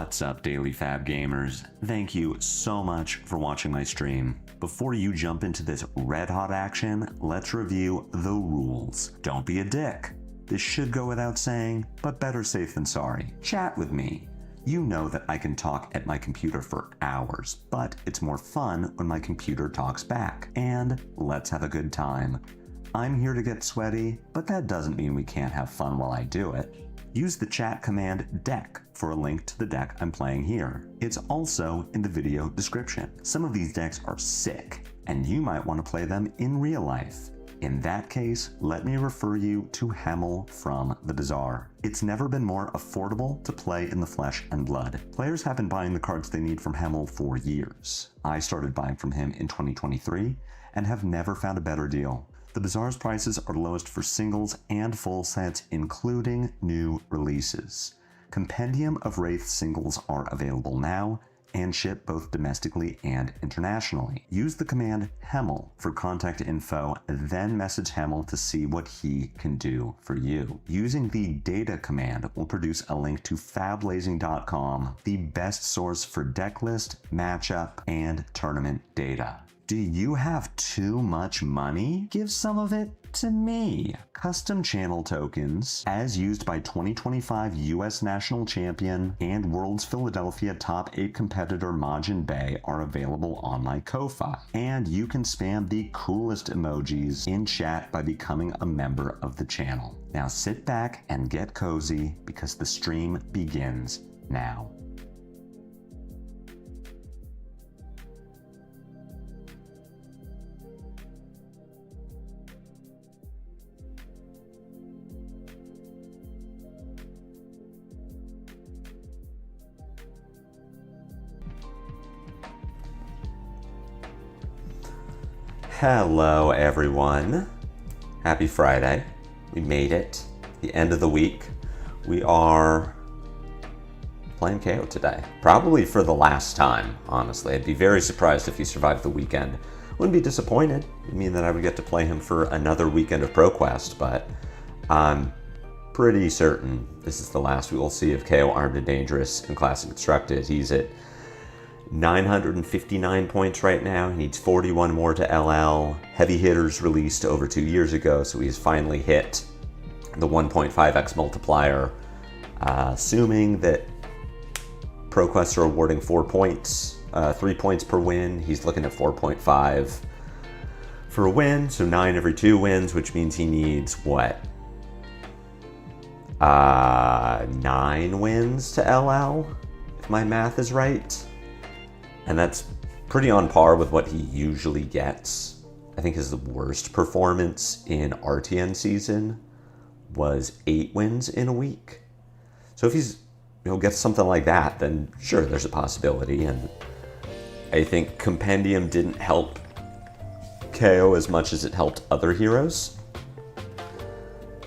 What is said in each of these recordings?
What's up, Daily Fab Gamers? Thank you so much for watching my stream. Before you jump into this red-hot action, let's review the rules. Don't be a dick. This should go without saying, but better safe than sorry. Chat with me. You know that I can talk at my computer for hours, but it's more fun when my computer talks back. And let's have a good time. I'm here to get sweaty, but that doesn't mean we can't have fun while I do it. Use the chat command deck for a link to the deck I'm playing here. It's also in the video description. Some of these decks are sick, and you might want to play them in real life. In that case, let me refer you to Hemel from the Bazaar. It's never been more affordable to play in the flesh and blood. Players have been buying the cards they need from Hemel for years. I started buying from him in 2023 and have never found a better deal. The Bazaar's prices are lowest for singles and full sets, including new releases. Compendium of Rathe singles are available now and ship both domestically and internationally. Use the command Hemel for contact info, then message Hemel to see what he can do for you. Using the data command will produce a link to Fablazing.com, the best source for deck list, matchup, and tournament data. Do you have too much money? Give some of it to me. Custom channel tokens, as used by 2025 US National Champion and World's Philadelphia Top 8 competitor Majin Bay, are available on my Ko-Fi. And you can spam the coolest emojis in chat by becoming a member of the channel. Now sit back and get cozy because the stream begins now. Hello everyone. Happy Friday. We made it. The end of the week. We are playing Kayo today. Probably for the last time, honestly. I'd be very surprised if he survived the weekend. Wouldn't be disappointed. It'd mean that I would get to play him for another weekend of ProQuest, but I'm pretty certain this is the last we will see of Kayo Armed and Dangerous in Classic Constructed. He's at 959 points right now. He needs 41 more to LL. Heavy Hitters released over 2 years ago, so he's finally hit the 1.5x multiplier. Assuming that ProQuests are awarding 4 points, 3 points per win, he's looking at 4.5 for a win, so 9 every 2 wins, which means he needs what? 9 wins to LL, if my math is right. And that's pretty on par with what he usually gets. I think his worst performance in RTN season was 8 wins in a week. So if he's, gets something like that, then sure, there's a possibility. And I think Compendium didn't help Kayo as much as it helped other heroes.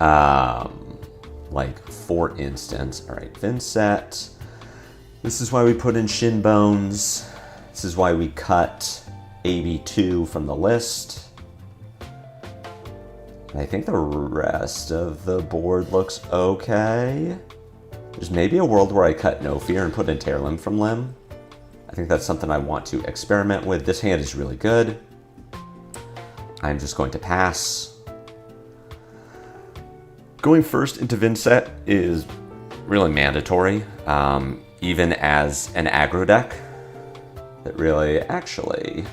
Like, for instance, all right, Vynnset. This is why we put in Shin Bones. This is why we cut AB2 from the list. And I think the rest of the board looks okay. There's maybe a world where I cut No Fear and put in Tear Limb from Limb. I think that's something I want to experiment with. This hand is really good. I'm just going to pass. Going first into Vynnset is really mandatory, even as an aggro deck. That really, actually,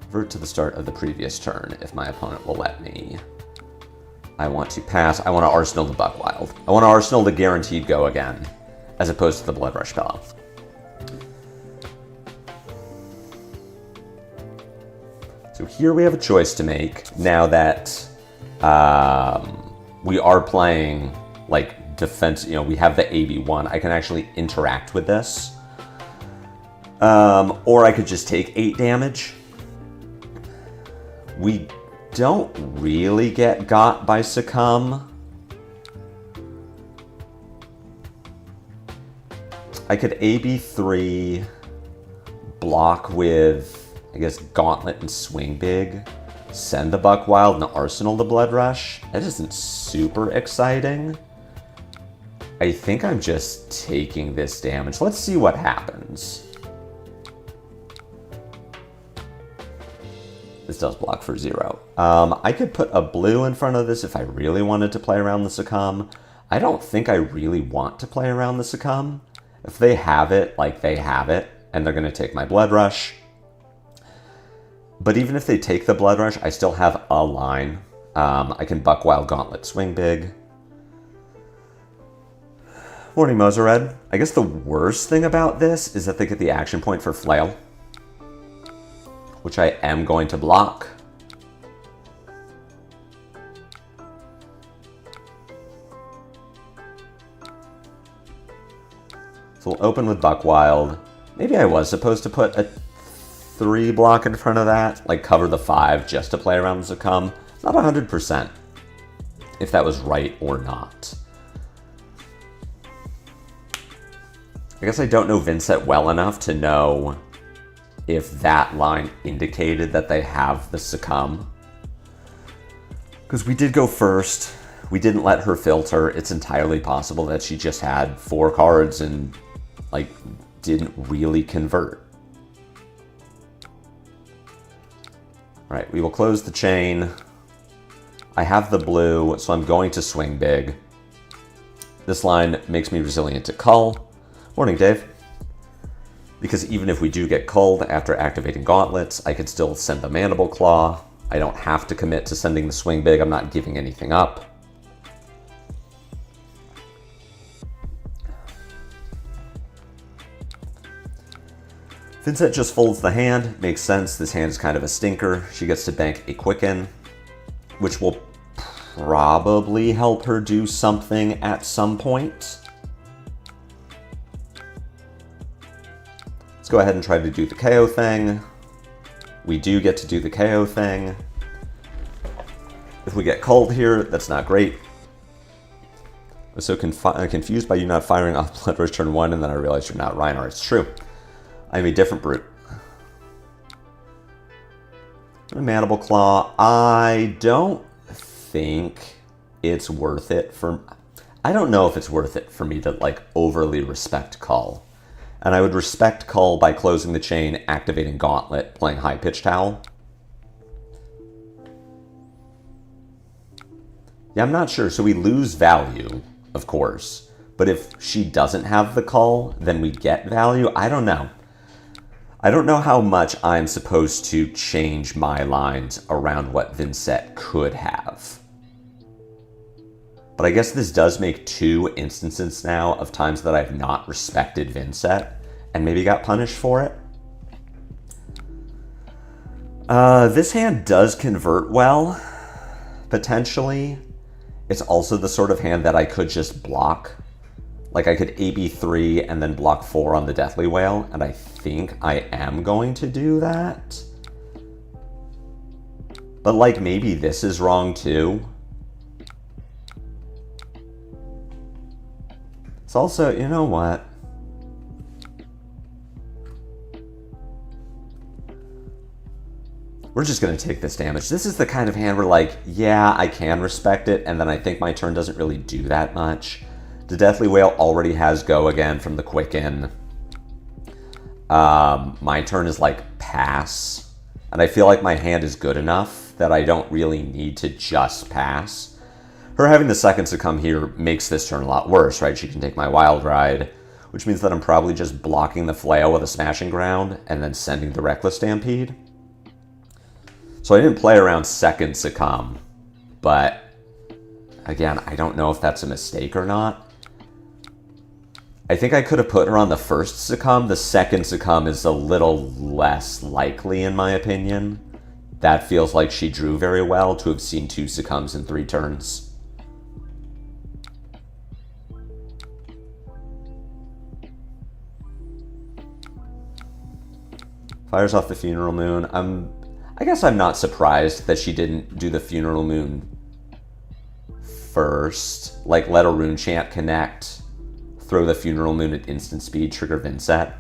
revert to the start of the previous turn if my opponent will let me. I want to pass. I want to Arsenal the Buckwild. I want to Arsenal the guaranteed go again, as opposed to the Blood Rush Pillow. So here we have a choice to make now that we are playing like defense. We have the AB1. I can actually interact with this. Or I could just take 8 damage. We don't really get got by Succumb. I could AB3, block with, I guess, Gauntlet and Swing Big, send the Buckwild and Arsenal the Blood Rush. That isn't super exciting. I think I'm just taking this damage. Let's see what happens. This does block for 0. I could put a blue in front of this if I really wanted to play around the Succumb. I don't think I really want to play around the Succumb. If they have it, like they have it, and they're going to take my Blood Rush. But even if they take the Blood Rush, I still have a line. I can Buck Wild Gauntlet, swing big. Morning, Mozared. I guess the worst thing about this is that they get the action point for Flail, which I am going to block. So we'll open with Buck Wild. Maybe I was supposed to put a 3 block in front of that, like cover the 5 just to play around the Succumb. Not 100% if that was right or not. I guess I don't know Vynnset well enough to know if that line indicated that they have the Succumb. Because we did go first. We didn't let her filter. It's entirely possible that she just had 4 cards and, like, didn't really convert. Alright, we will close the chain. I have the blue, so I'm going to swing big. This line makes me resilient to Cull. Morning, Dave. Because even if we do get culled after activating Gauntlets, I could still send the Mandible Claw. I don't have to commit to sending the swing big. I'm not giving anything up. Vynnset just folds the hand. Makes sense. This hand is kind of a stinker. She gets to bank a Quicken, which will probably help her do something at some point. Let's go ahead and try to do the KO thing. We do get to do the KO thing. If we get culled here, that's not great. I was so confused by you not firing off Blood Rush turn 1, and then I realized you're not Rhinar. It's true. I'm a different brute. A Mandible Claw. I don't think it's worth it for... I don't know if it's worth it for me to, like, overly respect Cull. And I would respect Cull by closing the chain, activating Gauntlet, playing High Pitched Howl. Yeah, I'm not sure. So we lose value, of course. But if she doesn't have the Cull, then we get value? I don't know. I don't know how much I'm supposed to change my lines around what Vynnset could have. But I guess this does make 2 instances now of times that I've not respected Vynnset and maybe got punished for it. This hand does convert well, potentially. It's also the sort of hand that I could just block. Like, I could AB3 and then block 4 on the Deathly Wail, and I think I am going to do that. But, like, maybe this is wrong, too. It's also, you know what? We're just going to take this damage. This is the kind of hand where, like, yeah, I can respect it, and then I think my turn doesn't really do that much. The Deathly Wail already has Go again from the Quicken. My turn is like pass. And I feel like my hand is good enough that I don't really need to just pass. Her having the second Succumb here makes this turn a lot worse, right? She can take my Wild Ride, which means that I'm probably just blocking the Flail with a Smashing Ground and then sending the Reckless Stampede. So I didn't play around second Succumb, but again, I don't know if that's a mistake or not. I think I could have put her on the first Succumb. The second Succumb is a little less likely, in my opinion. That feels like she drew very well to have seen 2 Succumbs in 3 turns. Fires off the Funeral Moon. I guess I'm not surprised that she didn't do the Funeral Moon first. Like, let a Rune Chant connect, throw the Funeral Moon at instant speed, trigger Vynnset,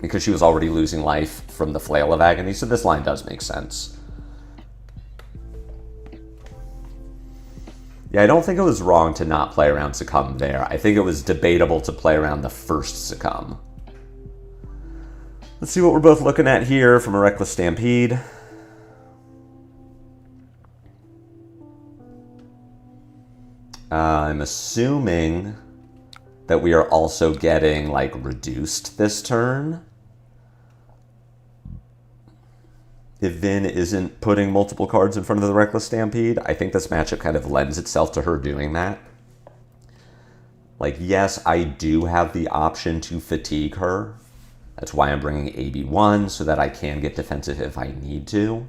because she was already losing life from the Flail of Agony, so this line does make sense. Yeah, I don't think it was wrong to not play around Succumb there. I think it was debatable to play around the first Succumb. Let's see what we're both looking at here from a Reckless Stampede. I'm assuming that we are also getting, like, reduced this turn. If Vin isn't putting multiple cards in front of the Reckless Stampede, I think this matchup kind of lends itself to her doing that. Like, yes, I do have the option to fatigue her. That's why I'm bringing AB1, so that I can get defensive if I need to.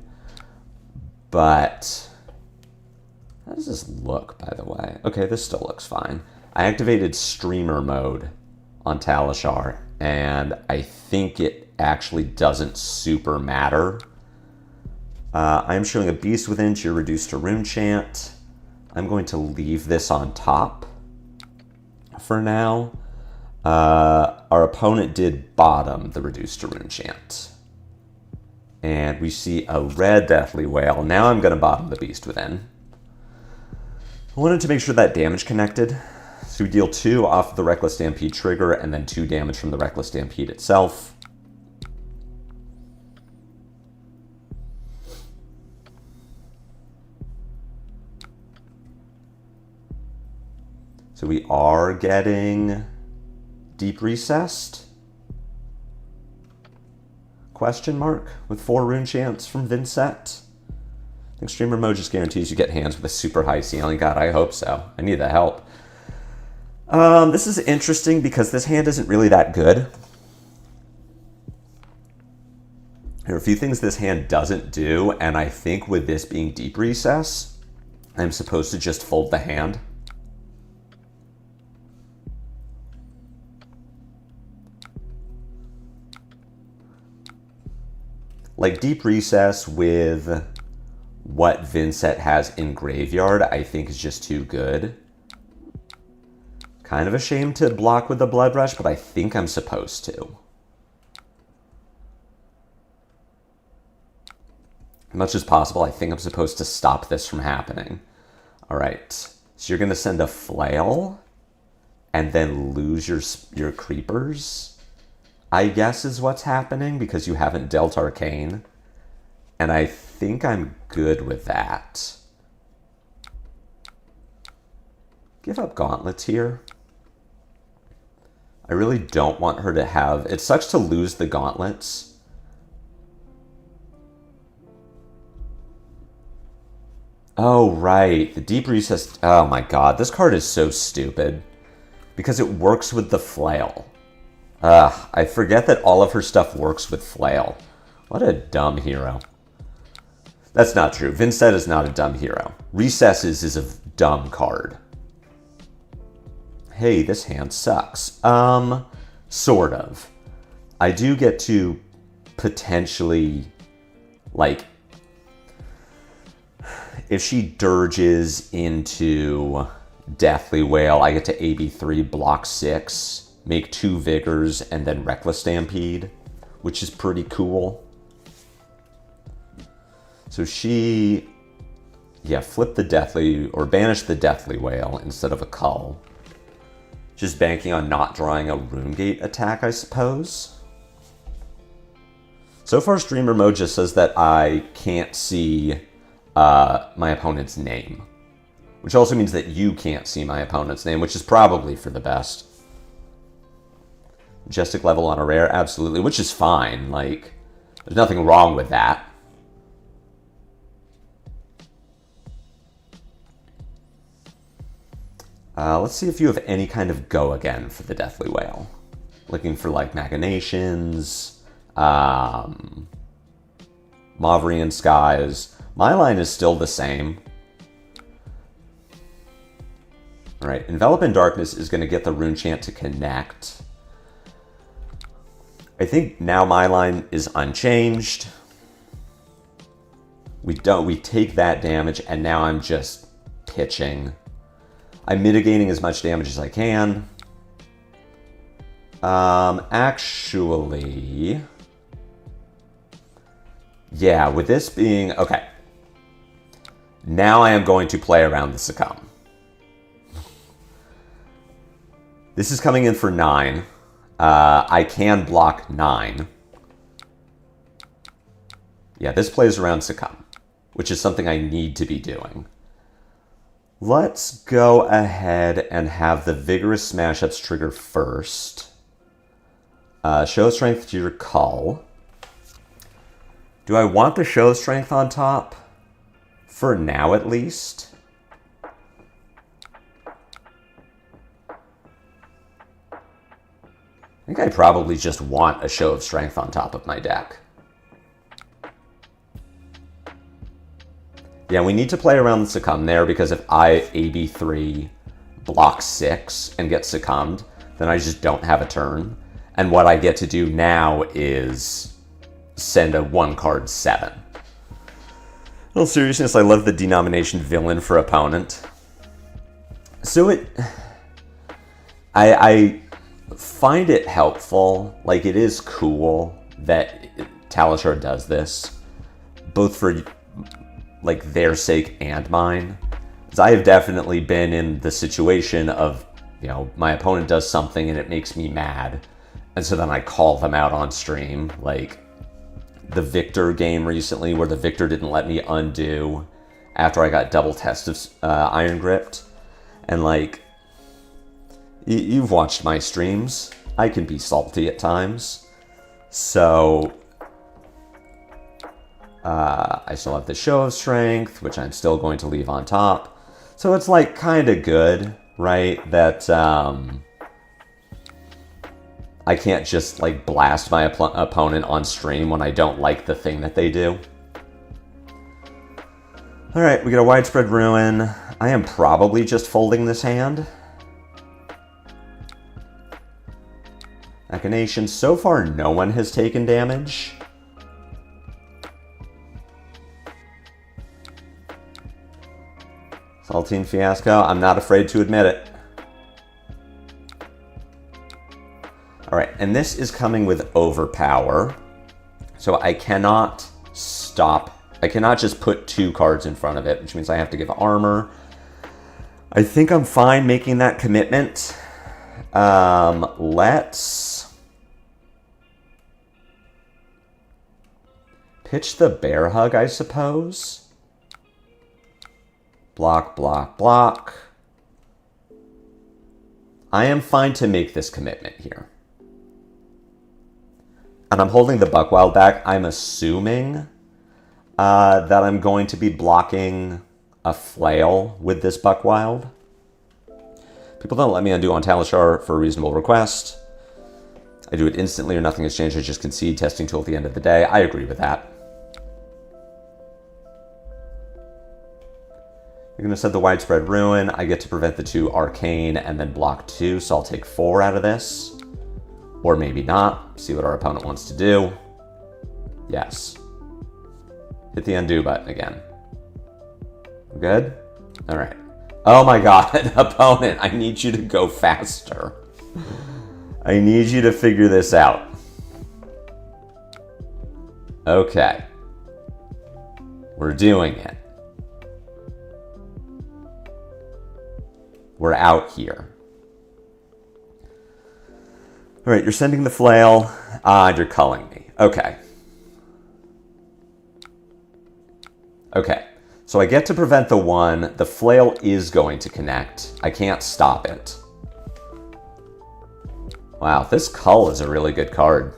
But how does this look, by the way? Okay, this still looks fine. I activated Streamer mode on Talishar, and I think it actually doesn't super matter. I'm showing a Beast Within to reduce to Rune Chant. I'm going to leave this on top for now. Our opponent did bottom the reduce to Rune Chant. And we see a red Deathly Wail. Now I'm going to bottom the Beast Within. I wanted to make sure that damage connected. So we deal 2 off the Reckless Stampede trigger and then 2 damage from the Reckless Stampede itself. So we are getting Deep Recessed? Question mark with 4 rune chants from Vynnset. I think Streamer mode just guarantees you get hands with a super high ceiling. God, I hope so. I need the help. This is interesting because this hand isn't really that good. There are a few things this hand doesn't do, and I think with this being Deep Recess, I'm supposed to just fold the hand. Like Deep Recess with what Vynnset has in Graveyard, I think is just too good. Kind of a shame to block with the Blood Rush, but I think I'm supposed to. As much as possible, I think I'm supposed to stop this from happening. All right, so you're going to send a Flail and then lose your creepers, I guess is what's happening because you haven't dealt Arcane. And I think I'm good with that. Give up Gauntlets here. I really don't want her to have... It sucks to lose the Gauntlets. Oh, right. The Deep Recess... Oh my god, this card is so stupid. Because it works with the Flail. I forget that all of her stuff works with Flail. What a dumb hero. That's not true. Vynnset is not a dumb hero. Recesses is a dumb card. Hey, this hand sucks. Sort of. I do get to potentially, like, if she dirges into Deathly Wail, I get to AB3, block 6, make 2 Vigors, and then Reckless Stampede, which is pretty cool. So she, yeah, flip the Deathly, or banish the Deathly Wail instead of a Cull. Just banking on not drawing a Runegate attack, I suppose. So far, Streamer mode just says that I can't see my opponent's name. Which also means that you can't see my opponent's name, which is probably for the best. Majestic level on a rare, absolutely, which is fine. Like, there's nothing wrong with that. Let's see if you have any kind of go again for the Deathly Wail. Looking for, like, Machinations, Mavrian Skies. My line is still the same. All right, Envelop in Darkness is going to get the Rune Chant to connect. I think now my line is unchanged. We take that damage, and now I'm just pitching. I'm mitigating as much damage as I can. Actually, yeah, with this being, okay. Now I am going to play around the Succumb. This is coming in for 9. I can block 9. Yeah, this plays around Succumb, which is something I need to be doing. Let's go ahead and have the Vigorous Smash-Ups trigger first. Show Strength to your Cull. Do I want the Show Strength on top? For now, at least. I think I probably just want a Show of Strength on top of my deck. Yeah, we need to play around the Succumb there, because if I AB3 block 6 and get Succumbed, then I just don't have a turn. And what I get to do now is send a 1-card 7. In all seriousness, I love the denomination villain for opponent. So I find it helpful, like it is cool that Talishar does this, both for like their sake and mine. Because I have definitely been in the situation of, you know, my opponent does something and it makes me mad. And so then I call them out on stream, like the Victor game recently where the Victor didn't let me undo after I got double test of Iron Gripped. And like, you've watched my streams. I can be salty at times. So I still have the Show of Strength, which I'm still going to leave on top. So it's like kind of good, right? That I can't just like blast my opponent on stream when I don't like the thing that they do. All right, we got a Widespread Ruin. I am probably just folding this hand. Machination. So far, no one has taken damage. Saltine Fiasco. I'm not afraid to admit it. All right, and this is coming with Overpower. So I cannot stop. I cannot just put 2 cards in front of it, which means I have to give armor. I think I'm fine making that commitment. Let's pitch the Bear Hug, I suppose. Block, block, block. I am fine to make this commitment here. And I'm holding the Buckwild back. I'm assuming that I'm going to be blocking a Flail with this Buckwild. People don't let me undo on Talishar for a reasonable request. I do it instantly or nothing has changed. I just concede testing tool at the end of the day. I agree with that. You're going to set the Widespread Ruin. I get to prevent the 2 Arcane and then block 2, so I'll take 4 out of this. Or maybe not. See what our opponent wants to do. Yes. Hit the undo button again. We're good? All right. Oh my god, opponent, I need you to go faster. I need you to figure this out. Okay. We're doing it. We're out here. All right, you're sending the Flail. You're culling me. Okay. Okay. So I get to prevent the 1. The Flail is going to connect. I can't stop it. Wow, this Cull is a really good card.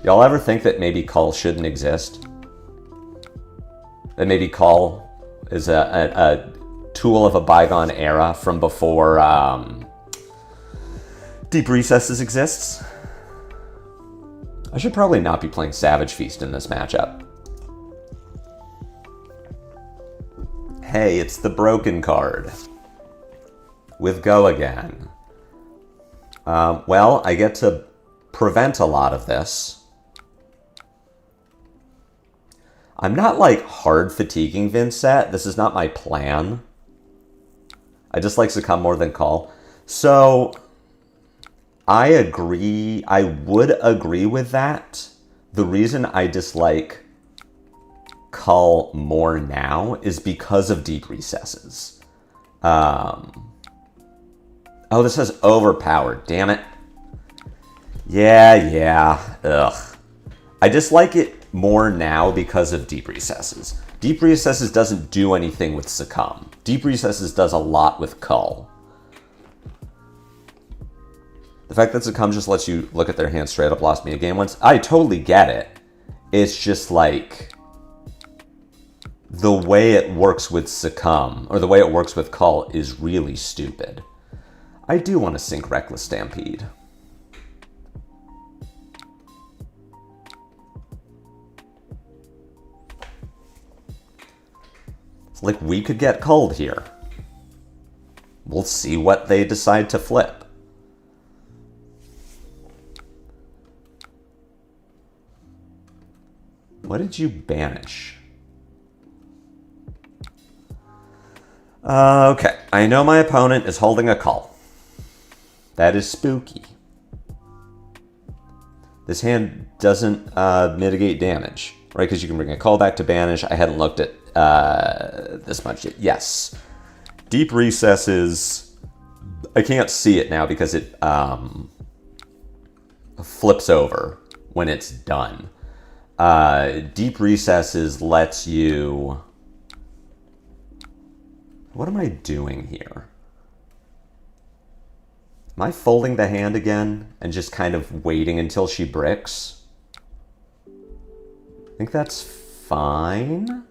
Y'all ever think that maybe Cull shouldn't exist? That maybe Cull is a tool of a bygone era from before Deep Recesses exists? I should probably not be playing Savage Feast in this matchup. Hey, it's the broken card. With Go Again. Well, I get to prevent a lot of this. I'm not, like, hard fatiguing Vynnset. This is not my plan. I just like Succumb more than Call. So, I agree. I would agree with that. The reason I dislike Cull more now is because of Deep Recesses. Oh, this says overpowered. Damn it. Yeah. Ugh. I dislike it more now because of Deep Recesses. Deep Recesses doesn't do anything with Succumb. Deep Recesses does a lot with Cull. The fact that Succumb just lets you look at their hand straight up lost me a game once, I totally get it. It's just like the way it works with Succumb, or the way it works with Cull, is really stupid. I do want to sink Reckless Stampede. It's like we could get culled here. We'll see what they decide to flip. What did you banish? Okay, I know my opponent is holding a cull. That is spooky. This hand doesn't mitigate damage, right? Because you can bring a cull back to banish. I hadn't looked at this much yet. Yes. Deep Recesses, I can't see it now because it flips over when it's done. Deep Recesses lets you... What am I doing here? Am I folding the hand again and just kind of waiting until she bricks? I think that's fine.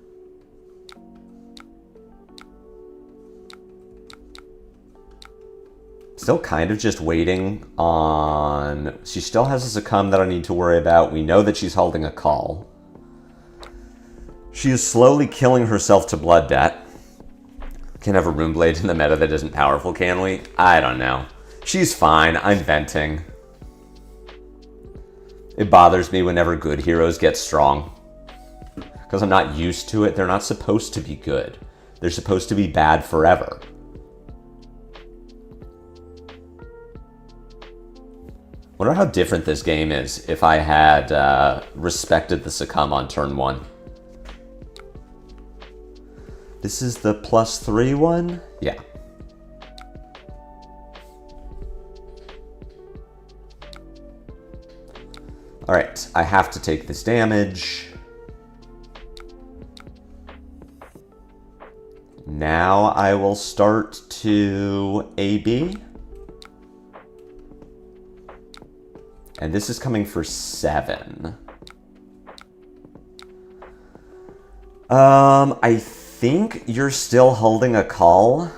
Still kind of just waiting on... She still has a Succumb that I need to worry about. We know that she's holding a Cull. She is slowly killing herself to Blood Debt. Can't have a Rune Blade in the meta that isn't powerful, can we? I don't know. She's fine. I'm venting. It bothers me whenever good heroes get strong. Because I'm not used to it. They're not supposed to be good. They're supposed to be bad forever. Wonder how different this game is if I had respected the Succumb on turn 1. This is the +3 one? Yeah. Alright, I have to take this damage. Now I will start to AB. And this is coming for 7. I think you're still holding a Cull.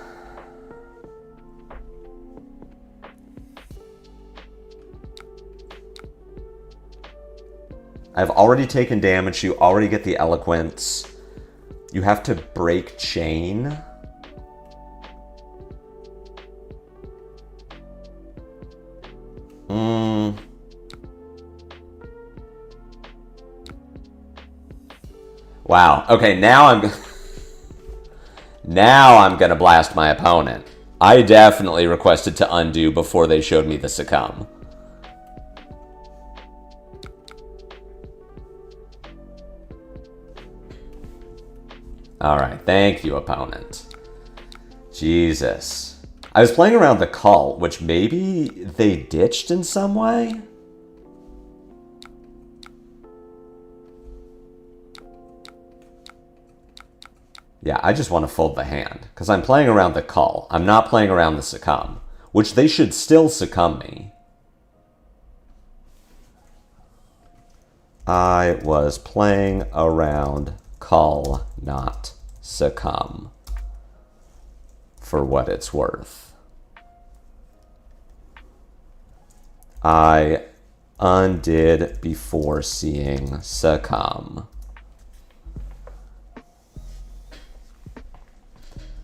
I've already taken damage. You already get the Eloquence. You have to break chain. Wow. Okay, now I'm gonna blast my opponent. I definitely requested to undo before they showed me the Succumb. Alright, thank you, opponent. Jesus. I was playing around the Cull, which maybe they ditched in some way? Yeah, I just want to fold the hand, because I'm playing around the Cull. I'm not playing around the Succumb, which they should still Succumb me. I was playing around Cull, not Succumb, for what it's worth. I undid before seeing Succumb.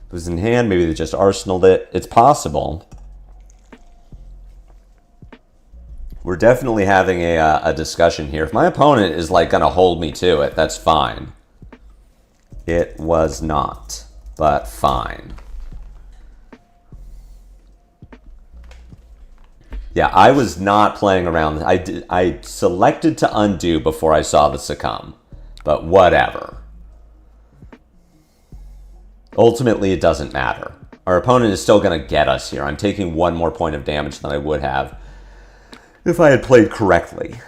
If it was in hand, maybe they just arsenaled it. It's possible. We're definitely having a discussion here. If my opponent is like gonna hold me to it, that's fine. It was not, but fine. Yeah, I was not playing around. I selected to undo before I saw the Succumb, but whatever. Ultimately, it doesn't matter. Our opponent is still going to get us here. I'm taking one more point of damage than I would have if I had played correctly.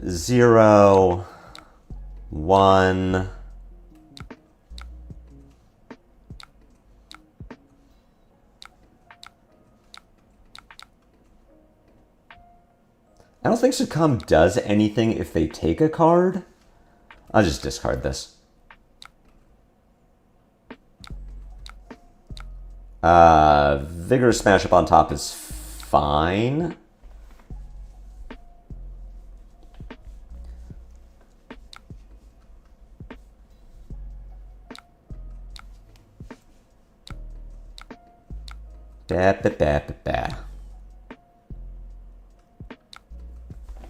0, 1... I don't think Succumb does anything if they take a card. I'll just discard this. Vigorous Smash Up on top is fine.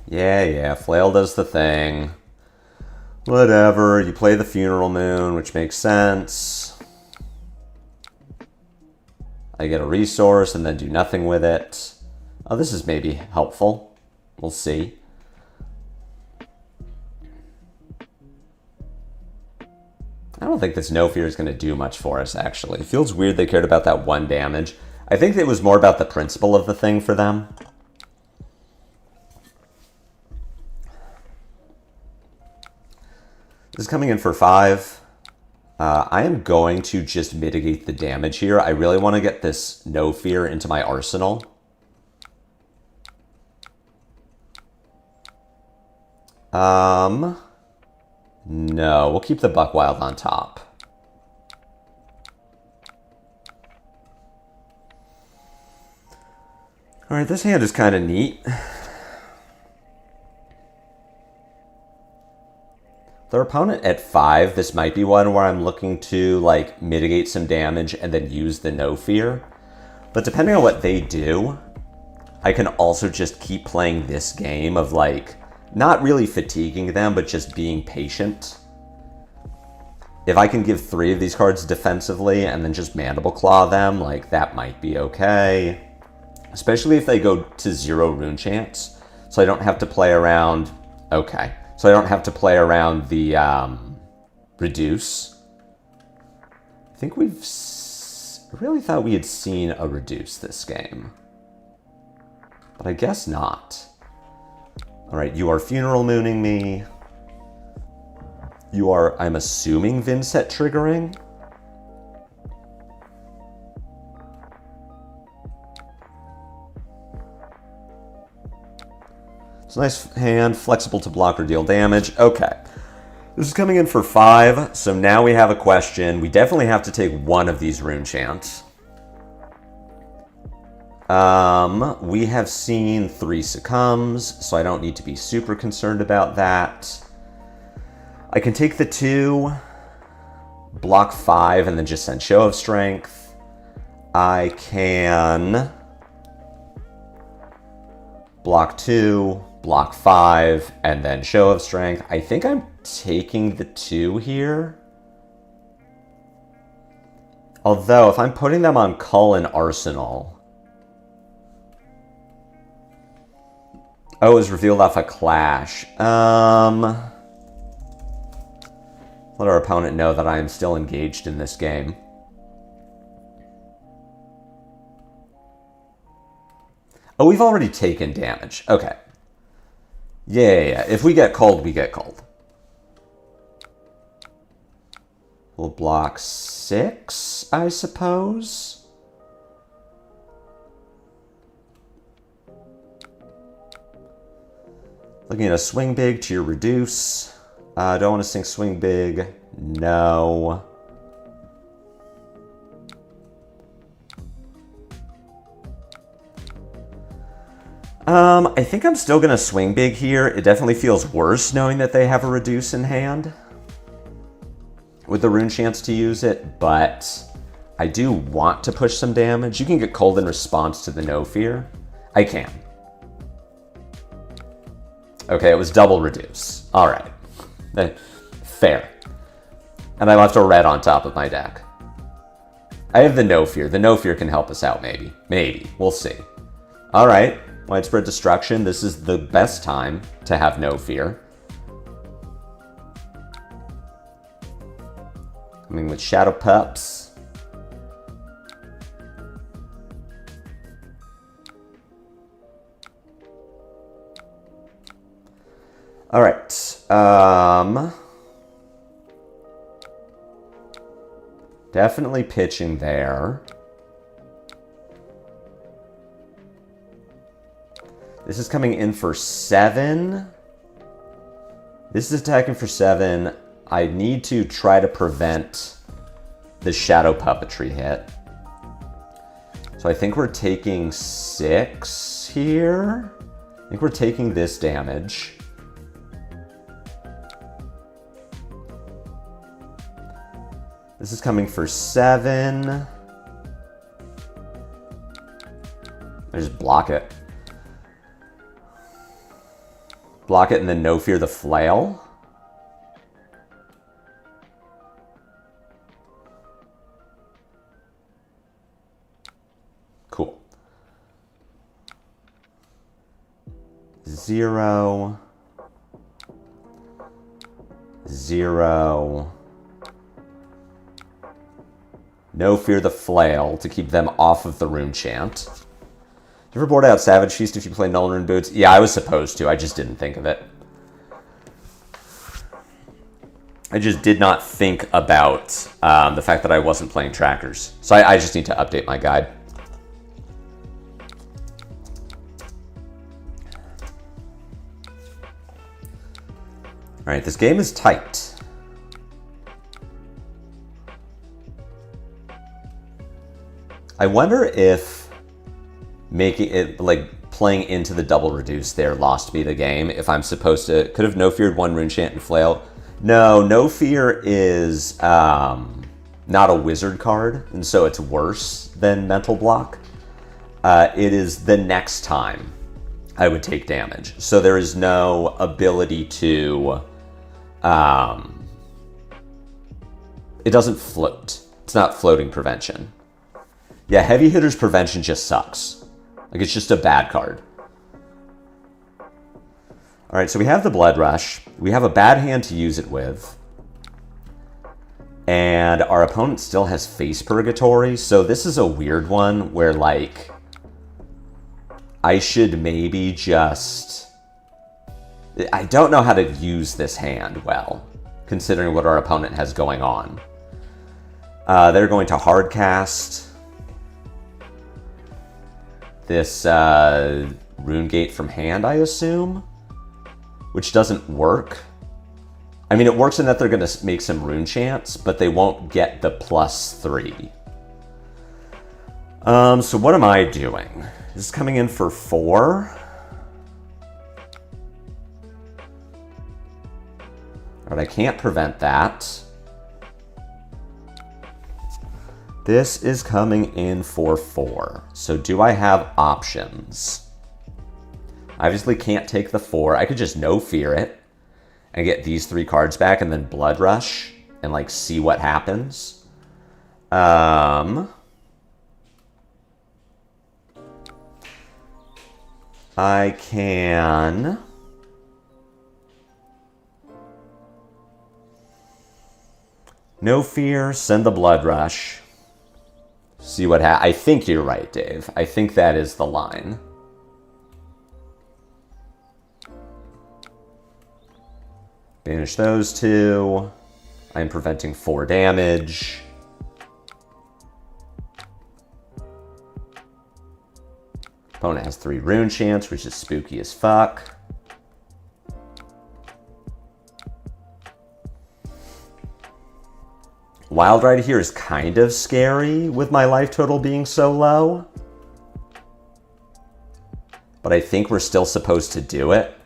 Yeah, Flail does the thing. Whatever, you play the Funeral Moon, which makes sense. I get a resource and then do nothing with it. Oh, this is maybe helpful. We'll see. I don't think this No Fear is going to do much for us, actually. It feels weird they cared about that 1 damage. I think it was more about the principle of the thing for them. This is coming in for 5. I am going to just mitigate the damage here. I really want to get this No Fear into my arsenal. No, we'll keep the Buckwild on top. Alright, this hand is kind of neat. Their opponent at 5, this might be one where I'm looking to like mitigate some damage and then use the No Fear. But depending on what they do, I can also just keep playing this game of like, not really fatiguing them, but just being patient. If I can give 3 of these cards defensively and then just Mandible Claw them, like that might be okay. Especially if they go to 0 rune chance. So I don't have to play around, okay. So I don't have to play around the reduce. I think I really thought we had seen a reduce this game. But I guess not. Alright, you are Funeral Mooning me. You are, I'm assuming, Vynnset triggering. It's a nice hand, flexible to block or deal damage. Okay. This is coming in for 5, so now we have a question. We definitely have to take one of these rune chants. We have seen 3 succumbs, so I don't need to be super concerned about that. I can take the 2, block 5, and then just send Show of Strength. I can block 2, block 5, and then Show of Strength. I think I'm taking the 2 here. Although, if I'm putting them on Cull and Arsenal... Oh, it was revealed off a clash. Let our opponent know that I am still engaged in this game. Oh, we've already taken damage. Okay. Yeah. If we get cold, we get cold. We'll block 6, I suppose. Looking at a swing big to your reduce. Don't want to sink swing big. No. I think I'm still going to swing big here. It definitely feels worse knowing that they have a reduce in hand with the rune chance to use it, but I do want to push some damage. You can get cold in response to the No Fear. I can. Okay, it was double reduce. All right. Fair. And I left a red on top of my deck. I have the No Fear. The No Fear can help us out, maybe. Maybe. We'll see. All right. Widespread Destruction. This is the best time to have No Fear. Coming with Shadow Pups. All right. Definitely pitching there. This is coming in for 7. This is attacking for 7. I need to try to prevent the shadow puppetry hit. So I think we're taking 6 here. I think we're taking this damage. This is coming for 7. I just block it. Block it and then no fear the flail. Cool. 0. 0. No fear the flail to keep them off of the rune chant. You ever board out Savage Feast if you play Null Rune Boots? Yeah, I was supposed to. I just didn't think of it. I just did not think about the fact that I wasn't playing trackers. So I just need to update my guide. All right, this game is tight. I wonder if making it, like, playing into the double reduce there lost me the game. If I'm supposed to, could have no feared 1 rune chant and flail. No fear is not a wizard card, and so it's worse than mental block. It is the next time I would take damage. So there is no ability to, it doesn't float. It's not floating prevention. Yeah, Heavy Hitter's Prevention just sucks. Like, it's just a bad card. All right, so we have the Blood Rush. We have a bad hand to use it with. And our opponent still has Face Purgatory, so this is a weird one where, like, I should maybe just... I don't know how to use this hand well, considering what our opponent has going on. They're going to hard cast this Rune Gate from hand, I assume, which doesn't work. I mean, it works in that they're going to make some rune chants, but they won't get the +3. So what am I doing? This is coming in for 4. All right, I can't prevent that. This is coming in for 4. So do I have options? I obviously can't take the 4. I could just no fear it and get these 3 cards back and then Blood Rush and, like, see what happens. I can... No fear, send the Blood Rush. See what happens. I think you're right, Dave. I think that is the line. Banish those 2. I'm preventing 4 damage. Opponent has 3 rune chants, which is spooky as fuck. Wild Ride here is kind of scary with my life total being so low. But I think we're still supposed to do it.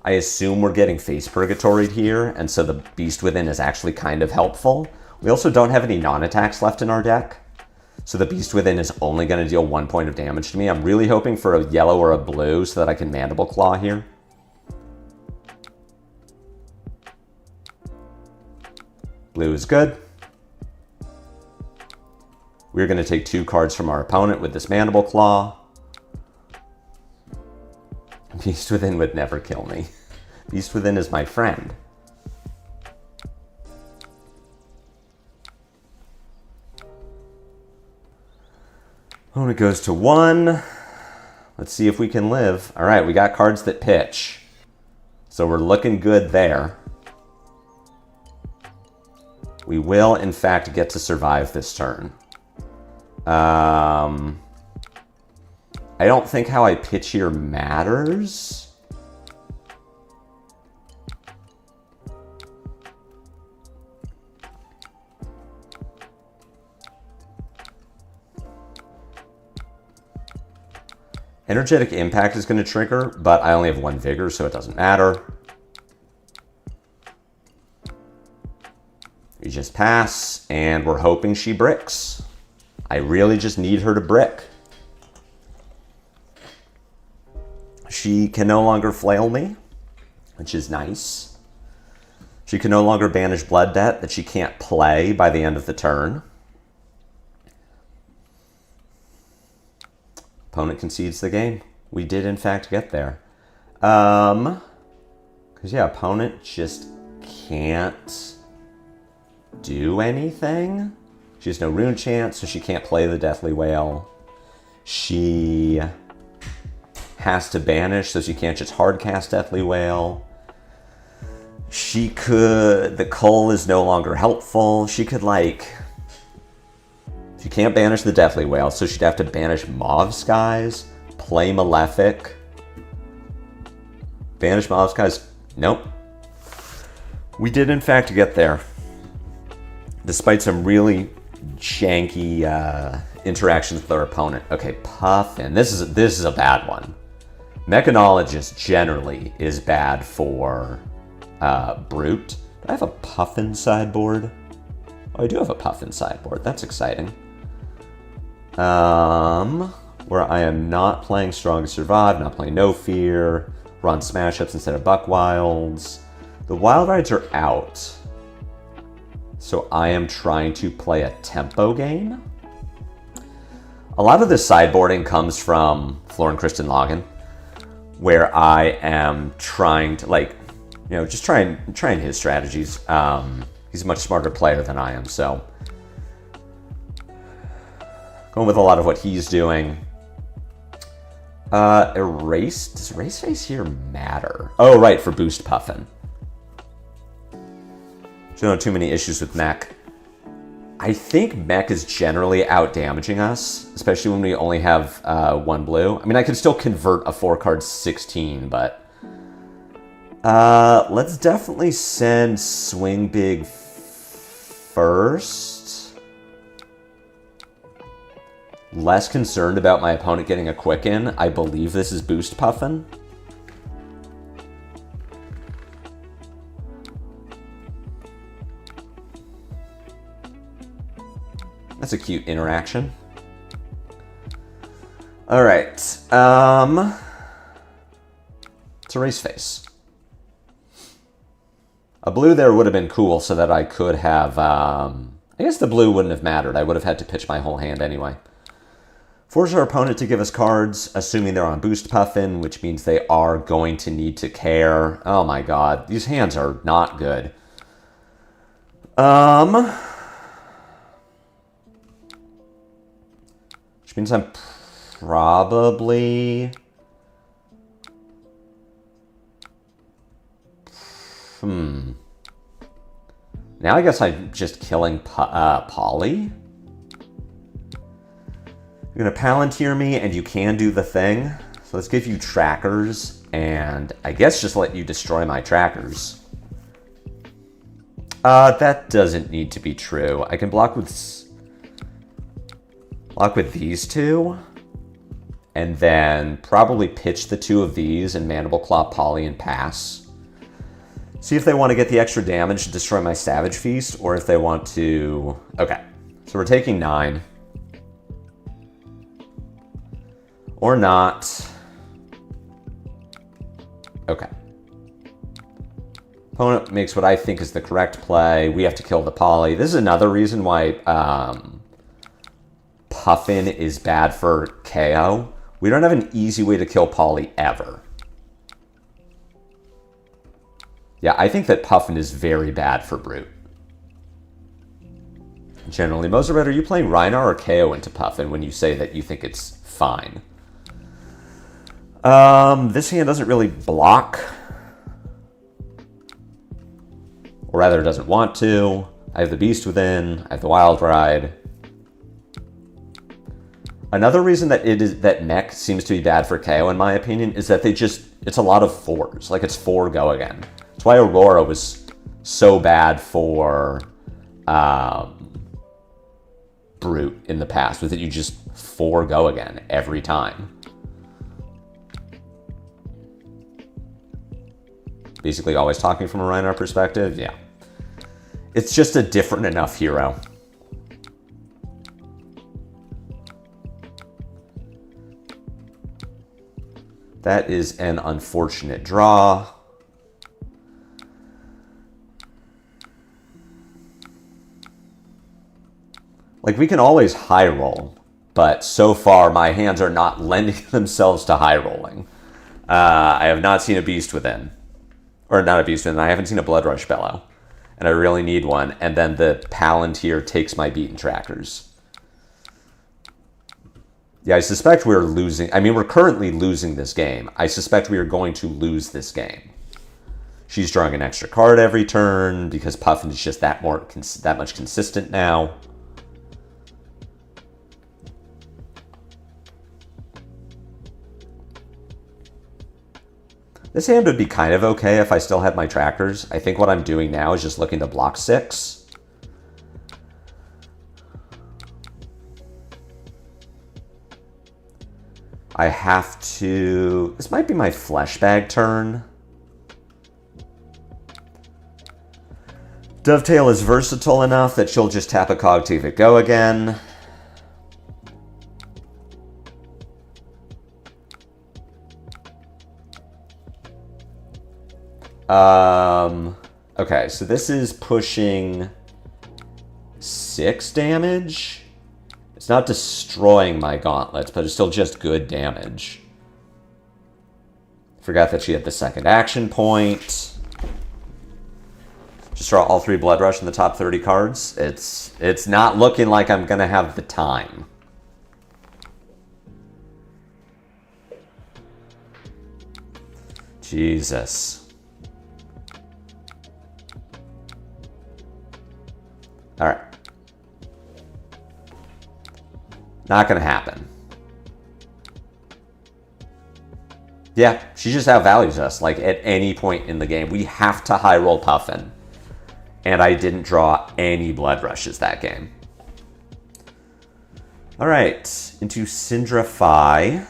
I assume we're getting Face Purgatoried here, and so the Beast Within is actually kind of helpful. We also don't have any non-attacks left in our deck, so the Beast Within is only going to deal 1 point of damage to me. I'm really hoping for a yellow or a blue so that I can Mandible Claw here. Blue is good. We're going to take 2 cards from our opponent with this Mandible Claw. Beast Within would never kill me. Beast Within is my friend. Opponent goes to 1. Let's see if we can live. All right, we got cards that pitch. So we're looking good there. We will, in fact, get to survive this turn. I don't think how I pitch here matters. Energetic Impact is going to trigger, but I only have 1 Vigor, so it doesn't matter. We just pass, and we're hoping she bricks. I really just need her to brick. She can no longer flail me, which is nice. She can no longer banish Blood Debt that she can't play by the end of the turn. Opponent concedes the game. We did, in fact, get there. Because, yeah, opponent just can't do anything. She has no rune chance, so she can't play the Deathly Wail. She has to banish, so she can't just hard cast Deathly Wail. She could... The Cull is no longer helpful. She could, like... She can't banish the Deathly Wail, so she'd have to banish Mauve Skies, play Malefic. Banish Mauve Skies. Nope. We did, in fact, get there. Despite some really janky interactions with our opponent. Okay, Puffin. This is a bad one. Mechanologist generally is bad for Brute. Do I have a Puffin sideboard? Oh, I do have a Puffin sideboard. That's exciting. Where I am not playing Strong to Survive, not playing No Fear, run Smash Ups instead of Buck Wilds. The Wild Rides are out. So I am trying to play a tempo game. A lot of this sideboarding comes from Florin Kristen Logan, where I am trying to, like, you know, just trying his strategies. He's a much smarter player than I am, so going with a lot of what he's doing. Erase? Does Erase Face here matter? Oh, right, for boost Puffin. So don't have too many issues with mech. I think mech is generally out-damaging us, especially when we only have 1 blue. I mean, I could still convert a 4-card 16, but... let's definitely send Swing Big first. Less concerned about my opponent getting a Quicken. I believe this is boost Puffin. That's a cute interaction. All right. It's Erase Face. A blue there would have been cool so that I could have... I guess the blue wouldn't have mattered. I would have had to pitch my whole hand anyway. Force our opponent to give us cards, assuming they're on boost Puffin, which means they are going to need to care. Oh my god, these hands are not good. Which means I'm probably... Now I guess I'm just killing Polly. You're going to Palantir me, and you can do the thing. So let's give you trackers, and I guess just let you destroy my trackers. That doesn't need to be true. I can block with these two, and then probably pitch the 2 of these and Mandible Claw Polly and pass. See if they want to get the extra damage to destroy my Savage Feast, or if they want to... Okay, so we're taking 9. Or not. Okay. Opponent makes what I think is the correct play. We have to kill the Polly. This is another reason why Puffin is bad for Kayo. We don't have an easy way to kill Polly ever. Yeah, I think that Puffin is very bad for Brute. Generally, Mozart, are you playing Reinar or Kayo into Puffin when you say that you think it's fine? This hand doesn't really block. Or rather, it doesn't want to. I have the Beast Within. I have the Wild Ride. Another reason that that mech seems to be bad for KO, in my opinion, is that it's a lot of 4s. Like, it's 4 go again. That's why Aurora was so bad for Brute in the past, was that you just 4 go again every time. Basically always talking from a Reinar perspective, yeah. It's just a different enough hero. That is an unfortunate draw. Like, we can always high roll, but so far my hands are not lending themselves to high rolling. I have not seen a Beast Within. Or not a Beast Within, I haven't seen a Blood Rush Bellow. And I really need one, and then the Palantir takes my beaten trackers. Yeah, I suspect we're losing. I mean, we're currently losing this game. I suspect we are going to lose this game. She's drawing an extra card every turn because Puffin is just that much consistent now. This hand would be kind of okay if I still had my trackers. I think what I'm doing now is just looking to block 6. I have to... This might be my flesh bag turn. Dovetail is versatile enough that she'll just tap a Cogtive at go again. Okay, so this is pushing 6 damage. It's not destroying my gauntlets, but it's still just good damage. Forgot that she had the second action point. Just draw all 3 Blood Rush in the top 30 cards. It's not looking like I'm gonna have the time. Jesus. All right. Not going to happen. Yeah, she just outvalues us, like, at any point in the game. We have to high roll Puffin. And I didn't draw any Blood Rushes that game. All right, into Syndra Fi.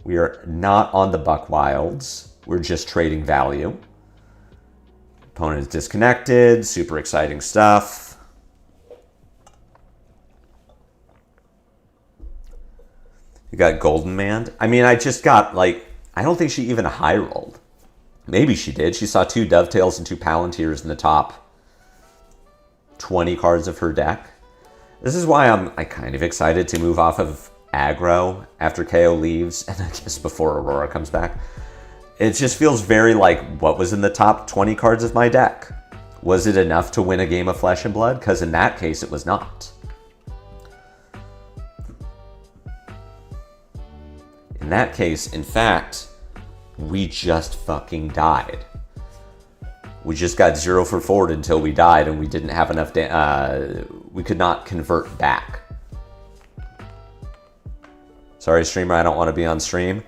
We are not on the Buck Wilds. We're just trading value. Opponent is disconnected. Super exciting stuff. You got Golden Mand. I mean, I just got, like, I don't think she even high rolled. Maybe she did. She saw 2 Dovetails and 2 Palantirs in the top 20 cards of her deck. This is why I'm kind of excited to move off of aggro after KO leaves, and I guess before Aurora comes back. It just feels very like, what was in the top 20 cards of my deck? Was it enough to win a game of Flesh and Blood? Because in that case, it was not. In that case, in fact, we just fucking died. We just got 0 for forward until we died, and we didn't have enough, we could not convert back. Sorry, streamer, I don't want to be on stream.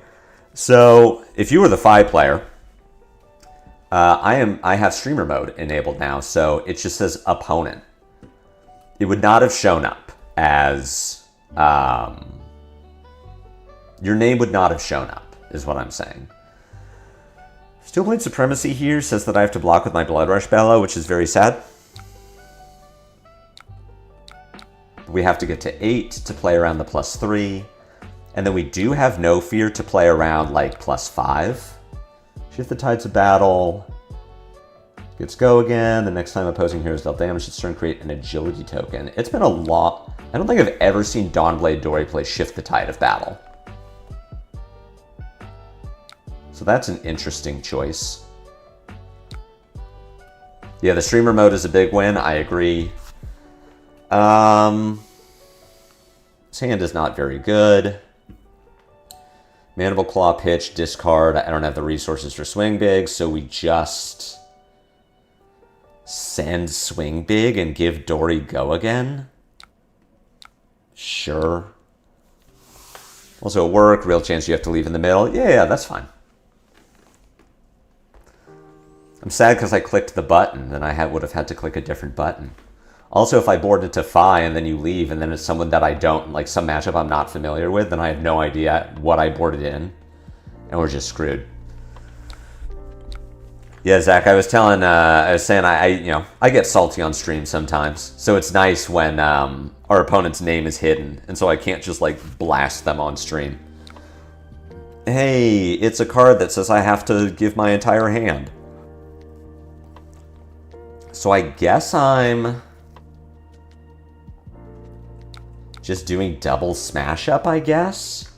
So, if you were the Fi player, I have streamer mode enabled now, so it just says opponent. It would not have shown up as, your name would not have shown up, is what I'm saying. Steelblade Supremacy here says that I have to block with my Blood Rush Bellow, which is very sad. We have to get to 8 to play around the +3. And then we do have No Fear to play around, like, +5. Shift the Tides of Battle. Gets go again. The next time opposing heroes dealt damage this turn, create an agility token. It's been a lot. I don't think I've ever seen Dawnblade Dory play Shift the Tide of Battle. So that's an interesting choice. Yeah, the streamer mode is a big win. I agree. His hand is not very good. Mandible Claw, pitch, discard. I don't have the resources for Swing Big, so we just send Swing Big and give Dory go again. Sure. Also work, real chance you have to leave in the middle. Yeah, that's fine. I'm sad because I clicked the button, then I would have had to click a different button. Also, if I board it to Phi and then you leave and then it's someone that I don't, like some matchup I'm not familiar with, then I have no idea what I boarded in. And we're just screwed. Yeah, Zach, I was saying I get salty on stream sometimes. So it's nice when our opponent's name is hidden. And so I can't just like blast them on stream. Hey, it's a card that says I have to give my entire hand. So I guess I'm just doing double smash up, I guess.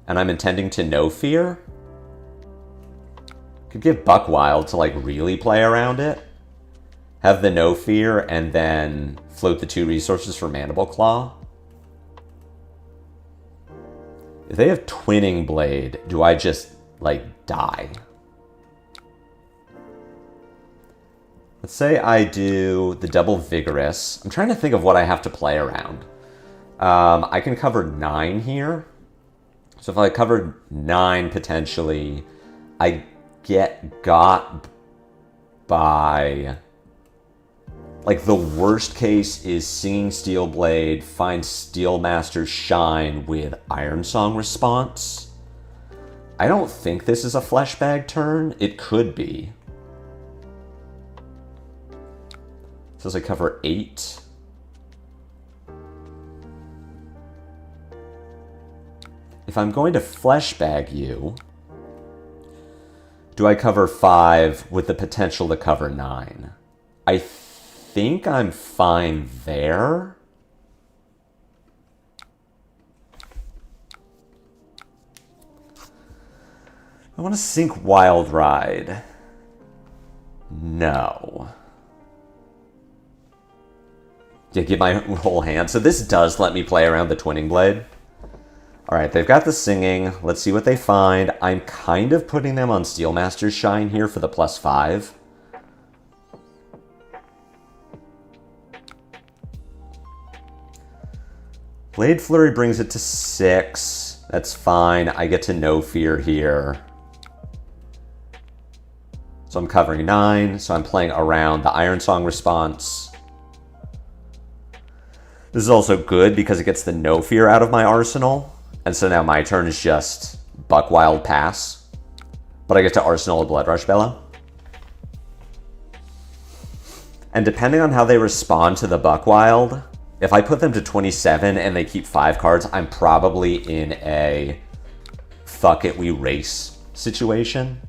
And I'm intending to no fear. Could give Buckwild to like really play around it. Have the no fear and then float the 2 resources for Mandible Claw. If they have Twinning Blade, do I just like die? Let's say I do the double Vigorous. I'm trying to think of what I have to play around. I can cover 9 here. So if I covered 9 potentially, I got by... Like the worst case is Singing Steel Blade, find Steelmaster's Shine with Ironsong response. I don't think this is a Fleshbag turn. It could be. So as I cover 8. If I'm going to Fleshbag you, do I cover 5 with the potential to cover 9? I think I'm fine there. I want to sink Wild Ride. No. Yeah, give my whole hand. So this does let me play around the Twinning Blade. Alright, they've got the Singing. Let's see what they find. I'm kind of putting them on Steelmaster's Shine here for the +5. Blade Flurry brings it to 6. That's fine. I get to no fear here. So I'm covering 9. So I'm playing around the Ironsong response. This is also good because it gets the no fear out of my arsenal. And so now my turn is just Buckwild pass. But I get to arsenal a Blood Rush Bellow. And depending on how they respond to the Buckwild, if I put them to 27 and they keep 5 cards, I'm probably in a fuck it, we race situation.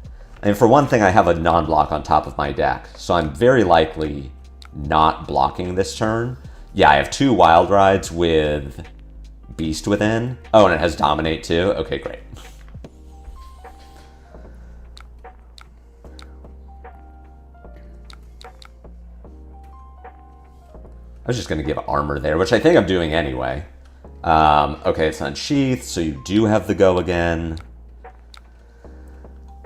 And for one thing, I have a non-block on top of my deck. So I'm very likely not blocking this turn. Yeah, I have 2 Wild Rides with Beast Within. Oh, and it has Dominate too? Okay, great. I was just going to give Armor there, which I think I'm doing anyway. Okay, it's unsheathed, so you do have the go again.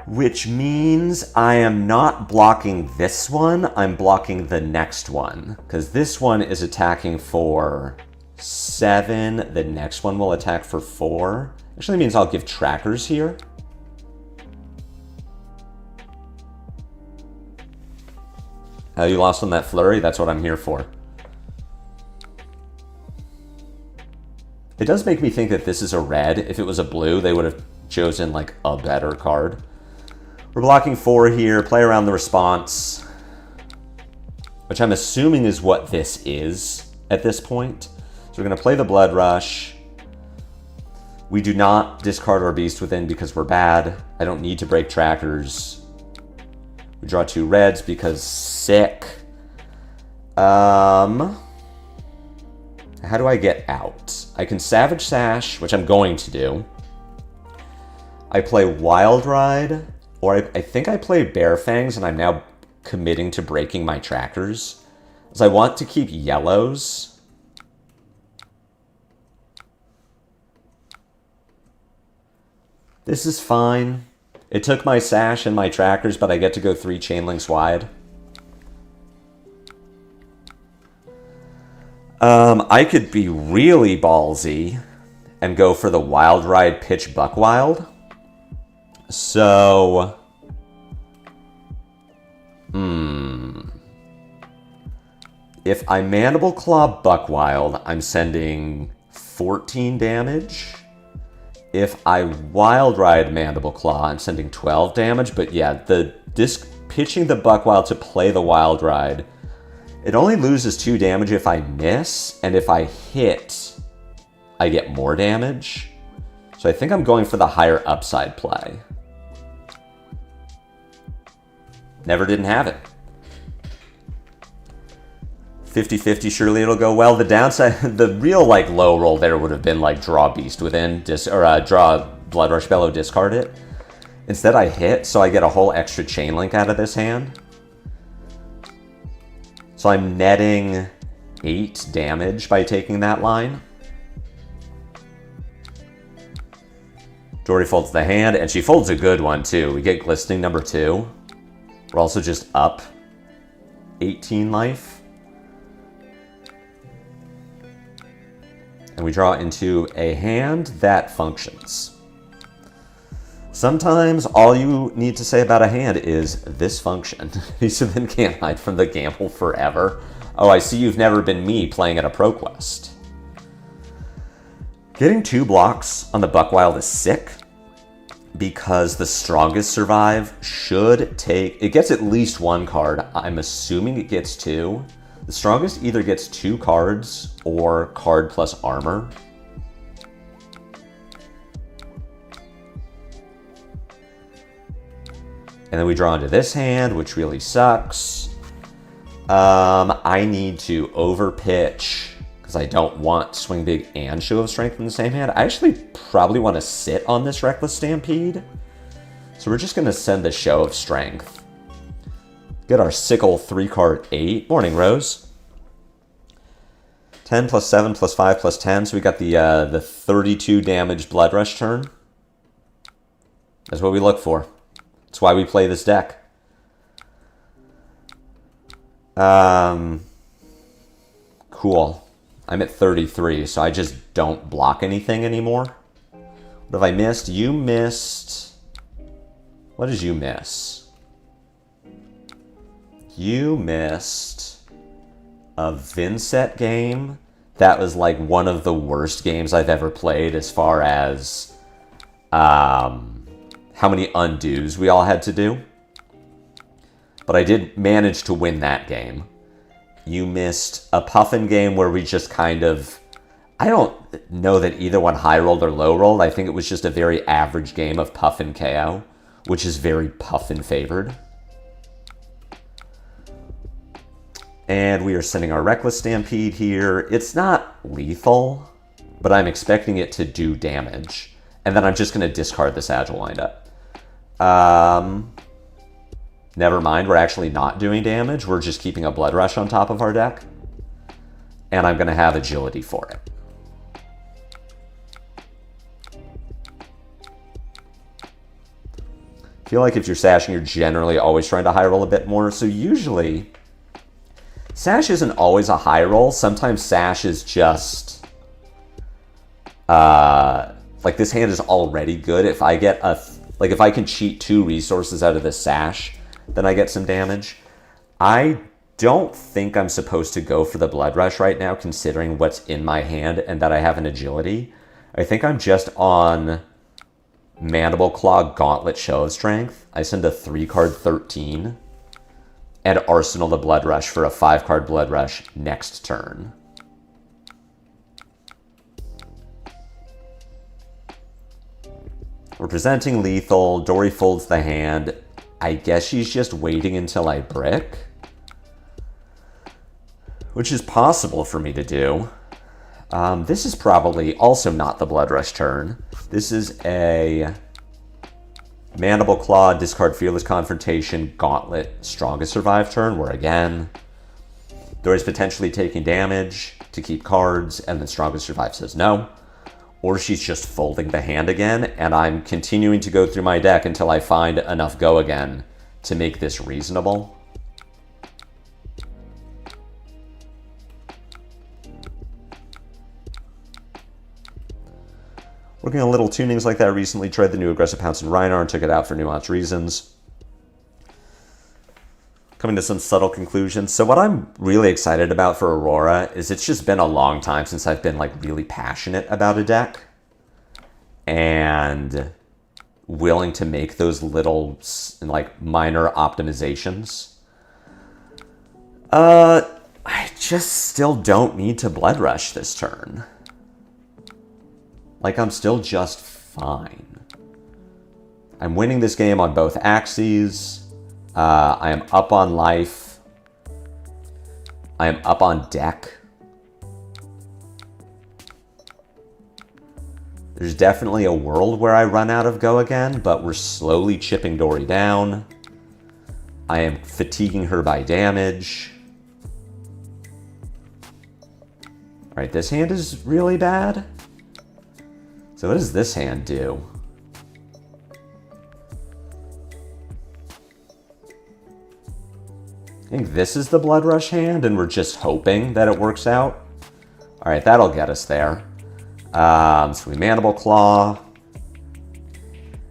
Which means I am not blocking this one, I'm blocking the next one. Because this one is attacking for 7, the next one will attack for 4. Actually means I'll give trackers here. You lost on that flurry, that's what I'm here for. It does make me think that this is a red. If it was a blue, they would have chosen like a better card. We're blocking 4 here, play around the response, which I'm assuming is what this is at this point. So we're going to play the Blood Rush. We do not discard our Beast Within because we're bad. I don't need to break trackers. We draw 2 reds because sick. How do I get out? I can Savage Sash, which I'm going to do. I play Wild Ride. Or I think I play Bear Fangs, and I'm now committing to breaking my trackers. Because I want to keep yellows. This is fine. It took my sash and my trackers, but I get to go 3 chain links wide. I could be really ballsy and go for the Wild Ride Pitch Buck Wild. So, if I Mandible Claw Buck Wild, I'm sending 14 damage. If I Wild Ride Mandible Claw, I'm sending 12 damage. But yeah, the pitching the Buck Wild to play the Wild Ride, it only loses 2 damage if I miss, and if I hit, I get more damage. So I think I'm going for the higher upside play. Never didn't have it. 50-50, surely it'll go well. The downside, the real like low roll there would have been like draw Beast within, draw Blood Rush Bellow, discard it. Instead I hit, so I get a whole extra chain link out of this hand. So I'm netting 8 damage by taking that line. Dory folds the hand, and she folds a good one too. We get Glistening number 2. We're also just up 18 life. And we draw into a hand that functions. Sometimes all you need to say about a hand is this function. So then can't hide from the gamble forever. Oh, I see you've never been me playing at a Pro Quest. Getting 2 blocks on the Buck Wild is sick, because the strongest survive should take... It gets at least 1 card. I'm assuming it gets 2. The strongest either gets 2 cards or card plus armor. And then we draw into this hand, which really sucks. I need to overpitch because I don't want Swing Big and Show of Strength in the same hand. I actually probably want to sit on this Reckless Stampede. So we're just going to send the Show of Strength. Get our Sickle 3-card 8. Morning, Rose. 10 plus 7 plus 5 plus 10. So we got the 32 damage Blood Rush turn. That's what we look for. That's why we play this deck. Cool. I'm at 33, so I just don't block anything anymore. What have I missed? You missed... What did you miss? You missed a Vynnset game that was like one of the worst games I've ever played as far as how many undos we all had to do. But I did manage to win that game. You missed a Puffin game where we just kind of... I don't know that either one high rolled or low rolled. I think it was just a very average game of Puffin Kayo, which is very Puffin favored. And we are sending our Reckless Stampede here. It's not lethal, but I'm expecting it to do damage. And then I'm just going to discard this Agile Windup. Never mind, we're actually not doing damage. We're just keeping a Blood Rush on top of our deck. And I'm going to have agility for it. I feel like if you're sashing, you're generally always trying to high roll a bit more. So usually, sash isn't always a high roll. Sometimes sash is just... like this hand is already good. If I get a... Like if I can cheat 2 resources out of this sash, then I get some damage. I don't think I'm supposed to go for the Blood Rush right now, considering what's in my hand and that I have an agility. I think I'm just on Mandible Claw Gauntlet Show of Strength. I send a 3-card 13 and Arsenal the Blood Rush for a 5-card Blood Rush next turn. We're presenting lethal. Dory folds the hand. I guess she's just waiting until I brick, which is possible for me to do. This is probably also not the Blood Rush turn. This is a Mandible Claw, discard Fearless Confrontation, Gauntlet, Strongest Survive turn, where again, Dory's potentially taking damage to keep cards, and then Strongest Survive says no. or she's just folding the hand again, and I'm continuing to go through my deck until I find enough go again to make this reasonable. Working on little tunings like that recently, tried the new aggressive pounce in Reinar and took it out for nuanced reasons. Coming to some subtle conclusions. So what I'm really excited about for Aurora is it's just been a long time since I've been like really passionate about a deck and willing to make those little like minor optimizations. I just still don't need to Blood Rush this turn. Like, I'm still just fine. I'm winning this game on both axes. I am up on life. I am up on deck. There's definitely a world where I run out of go again, but we're slowly chipping Dory down. I am fatiguing her by damage. All right, this hand is really bad. So what does this hand do? I think this is the Blood Rush hand, and we're just hoping that it works out. All right, that'll get us there. So we Mandible Claw.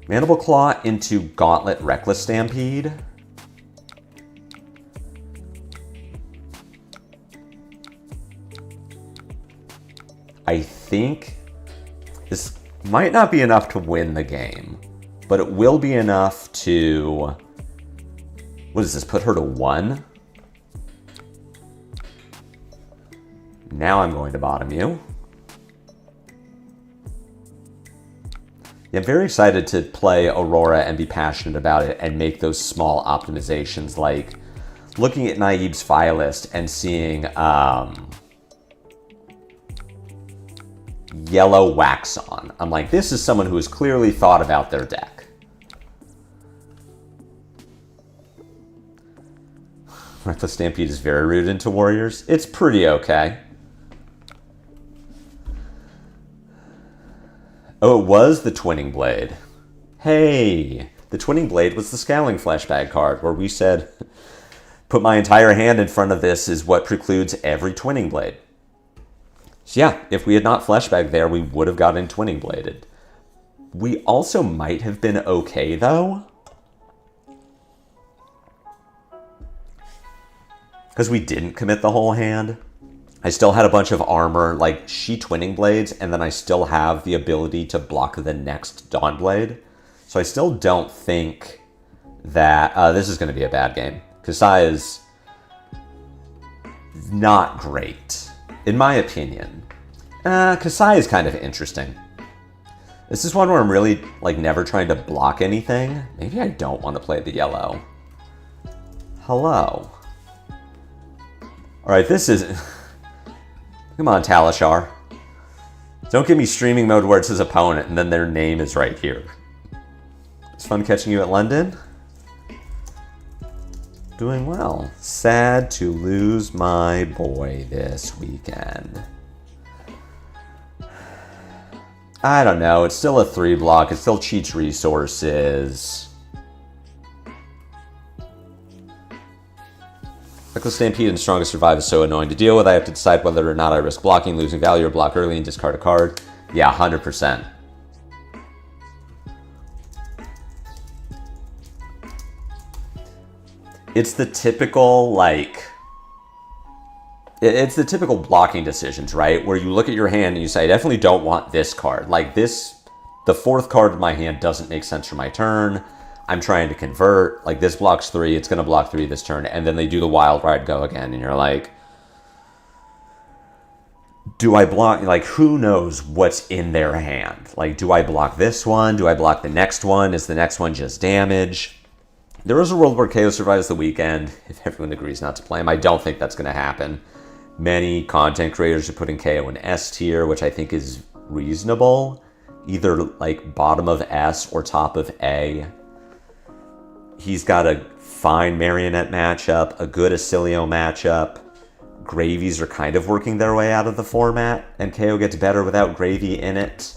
Mandible Claw into Gauntlet Reckless Stampede. I think this might not be enough to win the game, but it will be enough to... What does this put her to 1? Now I'm going to bottom you. Yeah, I'm very excited to play Aurora and be passionate about it and make those small optimizations, like looking at Naib's file list and seeing yellow wax on. I'm like, this is someone who has clearly thought about their deck. Reckless Stampede is very rude into Warriors. It's pretty okay. Oh, it was the Twinning Blade. Hey, the Twinning Blade was the Scowling Flashbag card where we said, put my entire hand in front of this is what precludes every Twinning Blade. So yeah, if we had not Flashbagged there, we would have gotten Twinning Bladed. We also might have been okay, though. Because we didn't commit the whole hand. I still had a bunch of armor, like she Twinning Blades, and then I still have the ability to block the next Dawn Blade. So I still don't think that... this is going to be a bad game. Kassai is not great, in my opinion. Kassai is kind of interesting. This is one where I'm really, like, never trying to block anything. Maybe I don't want to play the yellow. Hello. Alright, this is... Come on, Talishar. Don't give me streaming mode where it says opponent and then their name is right here. It's fun catching you at London. Doing well. Sad to lose my boy this weekend. I don't know. It's still a 3-block. It still cheats resources. Reckless Stampede and Strongest Survive is so annoying to deal with. I have to decide whether or not I risk blocking, losing value, or block early and discard a card. Yeah, 100%. It's the typical, like... It's the typical blocking decisions, right? Where you look at your hand and you say, I definitely don't want this card. Like this, the 4th card in my hand doesn't make sense for my turn. I'm trying to convert, like this blocks 3, it's going to block 3 this turn, and then they do the Wild Ride go again, and you're like, do I block, like who knows what's in their hand? Like, do I block this one? Do I block the next one? Is the next one just damage? There is a world where Kayo survives the weekend, if everyone agrees not to play him. I don't think that's going to happen. Many content creators are putting Kayo in S tier, which I think is reasonable. Either like bottom of S or top of A. He's got a fine Marionette matchup, a good Acilio matchup. Gravies are kind of working their way out of the format, and KO gets better without Gravy in it.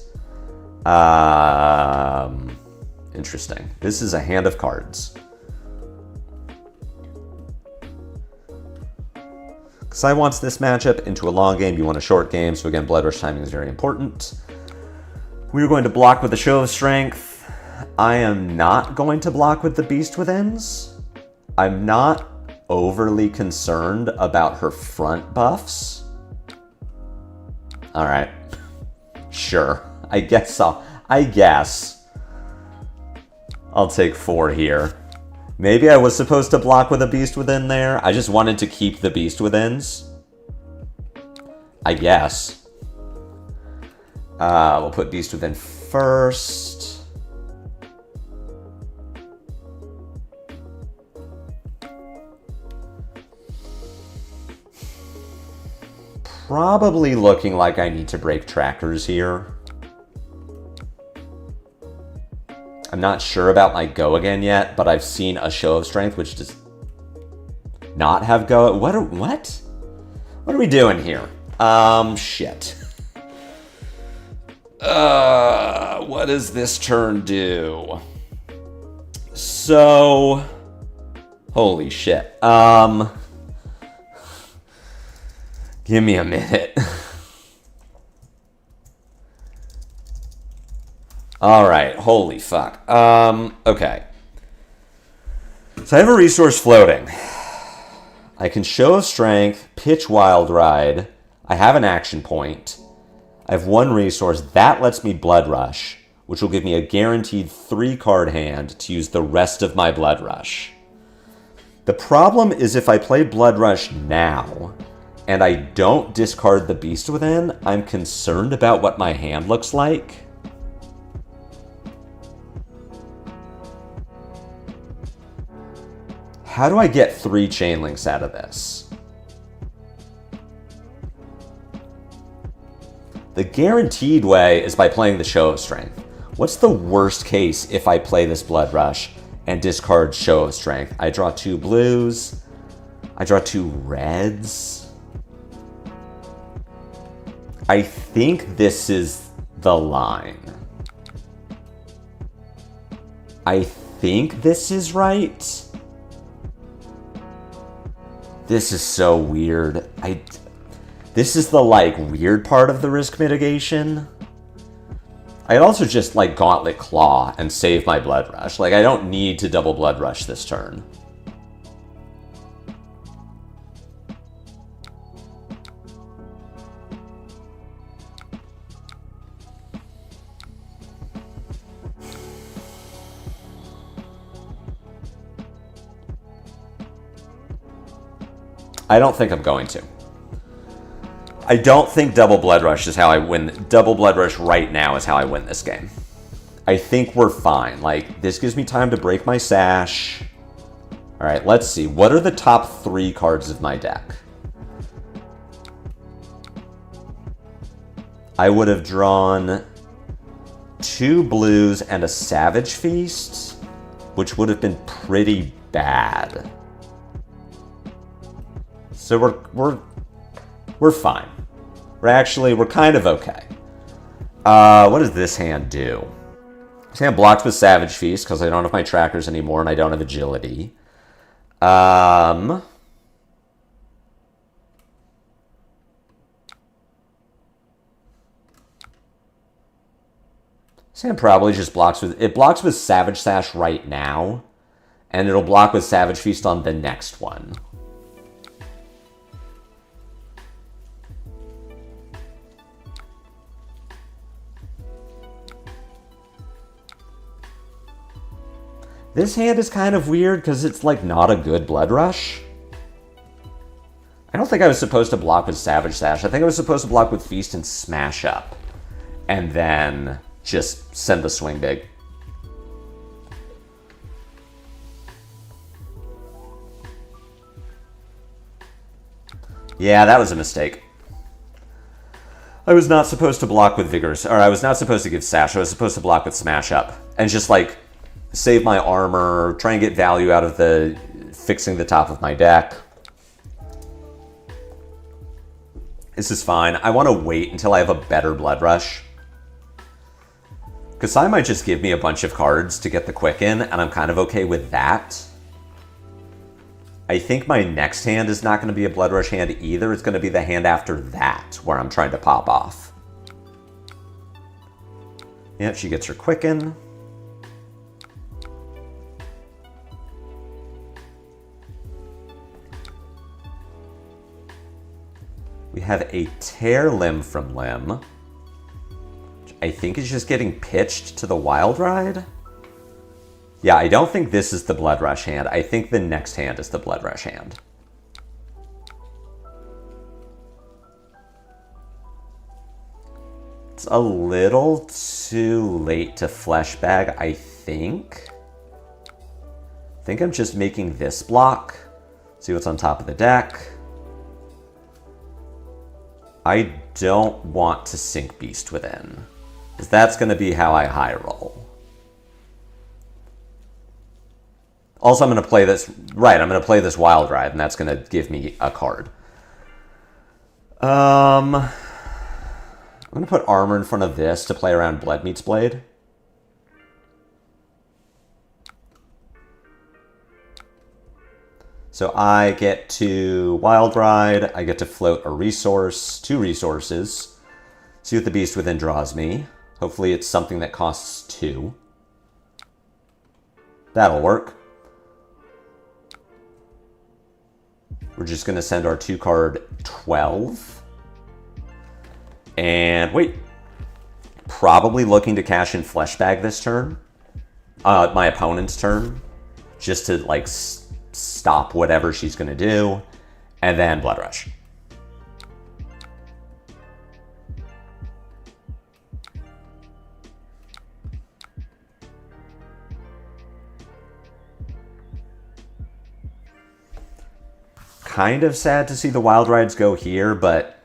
Interesting. This is a hand of cards. Kassai wants this matchup into a long game. You want a short game. So again, Blood Rush timing is very important. We are going to block with the Show of Strength. I am not going to block with the Beast Withins. I'm not overly concerned about her front buffs. All right. Sure. I guess I'll take 4 here. Maybe I was supposed to block with a Beast Within there. I just wanted to keep the Beast Withins. I guess. We'll put Beast Within first. Probably looking like I need to break trackers here. I'm not sure about my go again yet, but I've seen a Show of Strength which does not have go. What are we doing here? Shit. What does this turn do? So, holy shit. Give me a minute. All right, holy fuck. Okay. So I have a resource floating. I can Show of Strength, pitch Wild Ride. I have an action point. I have 1 resource. That lets me Blood Rush, which will give me a guaranteed 3-card hand to use the rest of my Blood Rush. The problem is if I play Blood Rush now, and I don't discard the Beast Within, I'm concerned about what my hand looks like. How do I get 3 chain links out of this? The guaranteed way is by playing the Show of Strength. What's the worst case if I play this Blood Rush and discard Show of Strength? I draw 2 blues. I draw 2 reds. I think this is the line. I think this is right. This is so weird. This is the, weird part of the risk mitigation. I'd also just, Gauntlet Claw and save my Blood Rush. I don't need to double Blood Rush this turn. I don't think I'm going to. I don't think double Blood Rush is how I win. Double Blood Rush right now is how I win this game. I think we're fine. This gives me time to break my sash. All right, let's see. What are the top 3 cards of my deck? I would have drawn 2 blues and a Savage Feast, which would have been pretty bad. So we're fine. We're kind of okay. What does this hand do? This hand blocks with Savage Feast because I don't have my trackers anymore and I don't have agility. This hand probably just blocks with Savage Sash right now, and it'll block with Savage Feast on the next one. This hand is kind of weird because it's not a good Blood Rush. I don't think I was supposed to block with Savage Sash. I think I was supposed to block with Feast and Smash Up. And then just send the swing big. Yeah, that was a mistake. I was not supposed to block with Vigorous, or I was not supposed to give Sash. I was supposed to block with Smash Up. And just save my armor, try and get value out of fixing the top of my deck. This is fine. I want to wait until I have a better Blood Rush. Kassai might just give me a bunch of cards to get the Quicken, and I'm kind of okay with that. I think my next hand is not going to be a Blood Rush hand either. It's going to be the hand after that, where I'm trying to pop off. Yep, she gets her Quicken. We have a Tear Limb from Limb, which I think is just getting pitched to the Wild Ride. Yeah, I don't think this is the Blood Rush hand. I think the next hand is the Blood Rush hand. It's a little too late to Flesh Bag, I think. I think I'm just making this block. See what's on top of the deck. I don't want to sink Beast Within, because that's going to be how I high roll. Also, I'm going to play this, right, I'm going to play this Wild Ride, and that's going to give me a card. I'm going to put Armor in front of this to play around Blood Meets Blade. So I get to Wild Ride, I get to float a resource, 2 resources. See what the Beast Within draws me. Hopefully it's something that costs 2. That'll work. We're just going to send our 2-card 12. And wait. Probably looking to cash in Flesh Bag this turn. My opponent's turn. Just to, like, stop whatever she's going to do. And then Blood Rush. Kind of sad to see the Wild Rides go here, but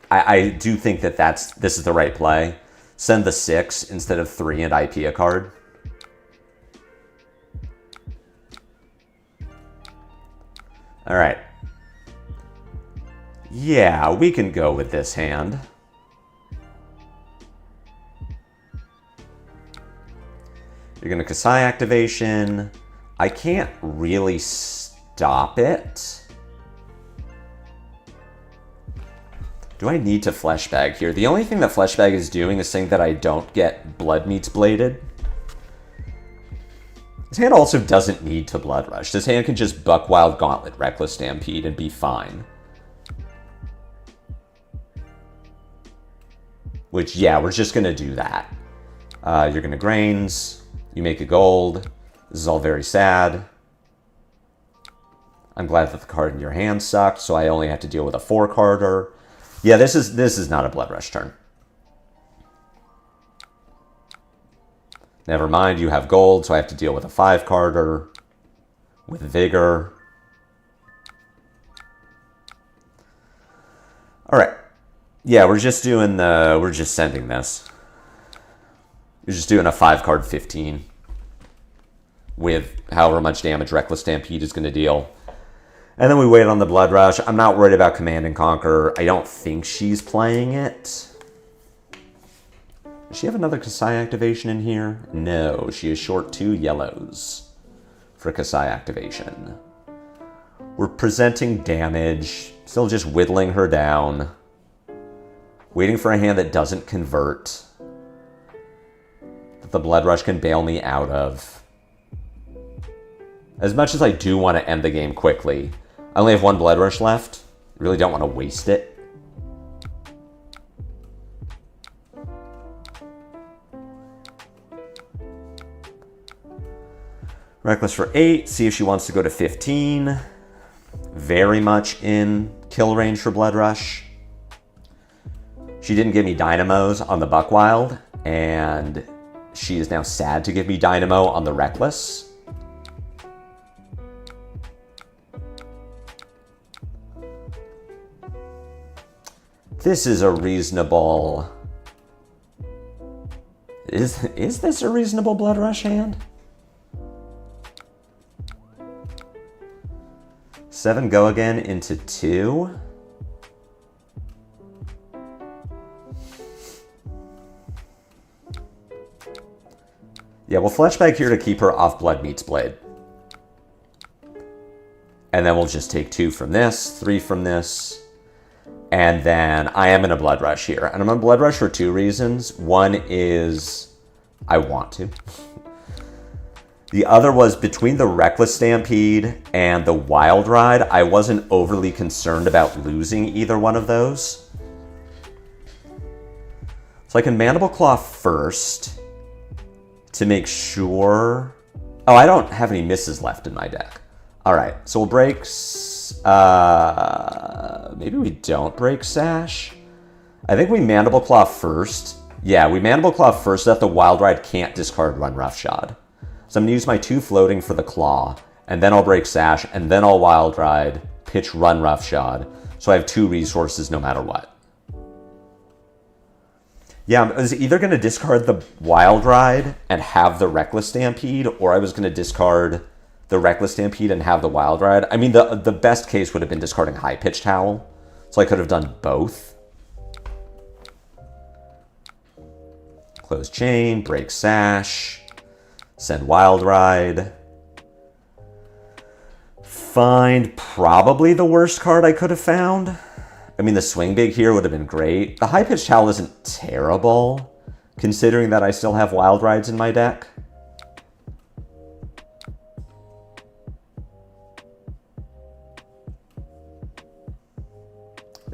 I do think that this is the right play. Send the 6 instead of 3 and IP a card. All right. Yeah, we can go with this hand. You're going to Kassai activation. I can't really stop it. Do I need to Flesh Bag here? The only thing that Flesh Bag is doing is saying that I don't get Blood Meets Bladed. This hand also doesn't need to Blood Rush. This hand can just Buck Wild Gauntlet, Reckless Stampede, and be fine. Which, yeah, we're just going to do that. You're going to Grains. You make a gold. This is all very sad. I'm glad that the card in your hand sucked, so I only have to deal with a 4-carder. Yeah, this is not a Blood Rush turn. Never mind, you have gold, so I have to deal with a 5-carder with Vigor. All right. Yeah, we're just sending this. You're just doing a 5-card 15 with however much damage Reckless Stampede is going to deal. And then we wait on the Blood Rush. I'm not worried about Command and Conquer. I don't think she's playing it. Does she have another Kassai activation in here? No, she is short 2 yellows for Kassai activation. We're presenting damage, still just whittling her down. Waiting for a hand that doesn't convert. That the Blood Rush can bail me out of. As much as I do want to end the game quickly, I only have 1 Blood Rush left. I really don't want to waste it. Reckless for 8. See if she wants to go to 15. Very much in kill range for Blood Rush. She didn't give me Dynamos on the Buckwild, and she is now sad to give me Dynamo on the Reckless. This is a reasonable... Is this a reasonable Blood Rush hand? 7 go again into 2. Yeah, we'll flashback here to keep her off Blood Meets Blade. And then we'll just take 2 from this, 3 from this. And then I am in a Blood Rush here. And I'm in a Blood Rush for 2 reasons. One is I want to. The other was between the Reckless Stampede and the Wild Ride, I wasn't overly concerned about losing either one of those. So I can Mandible Claw first to make sure... Oh, I don't have any misses left in my deck. All right, so we'll break... maybe we don't break Sash. I think we Mandible Claw first. Yeah, we Mandible Claw first so that the Wild Ride can't discard Run Roughshod. So I'm going to use my 2 floating for the Claw, and then I'll break Sash, and then I'll Wild Ride, pitch Run Roughshod, so I have 2 resources no matter what. Yeah, I was either going to discard the Wild Ride and have the Reckless Stampede, or I was going to discard the Reckless Stampede and have the Wild Ride. I mean, the best case would have been discarding High-Pitched Howl, so I could have done both. Close Chain, break Sash... Send Wild Ride. Find probably the worst card I could have found. I mean, the Swing Big here would have been great. The High-Pitched Howl isn't terrible, considering that I still have Wild Rides in my deck.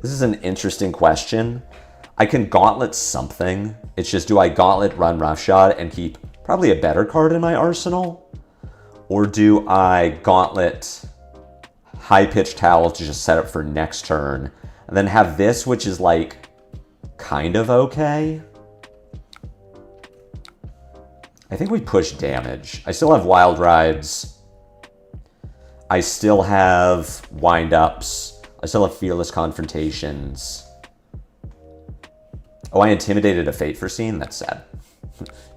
This is an interesting question. I can Gauntlet something. It's just, do I Gauntlet Run Roughshod and keep probably a better card in my arsenal? Or do I Gauntlet High-Pitched Howl to just set up for next turn, and then have this, which is like kind of okay? I think we push damage. I still have Wild Rides. I still have Wind-Ups. I still have Fearless Confrontations. Oh, I intimidated a Fate Foreseen? That's sad.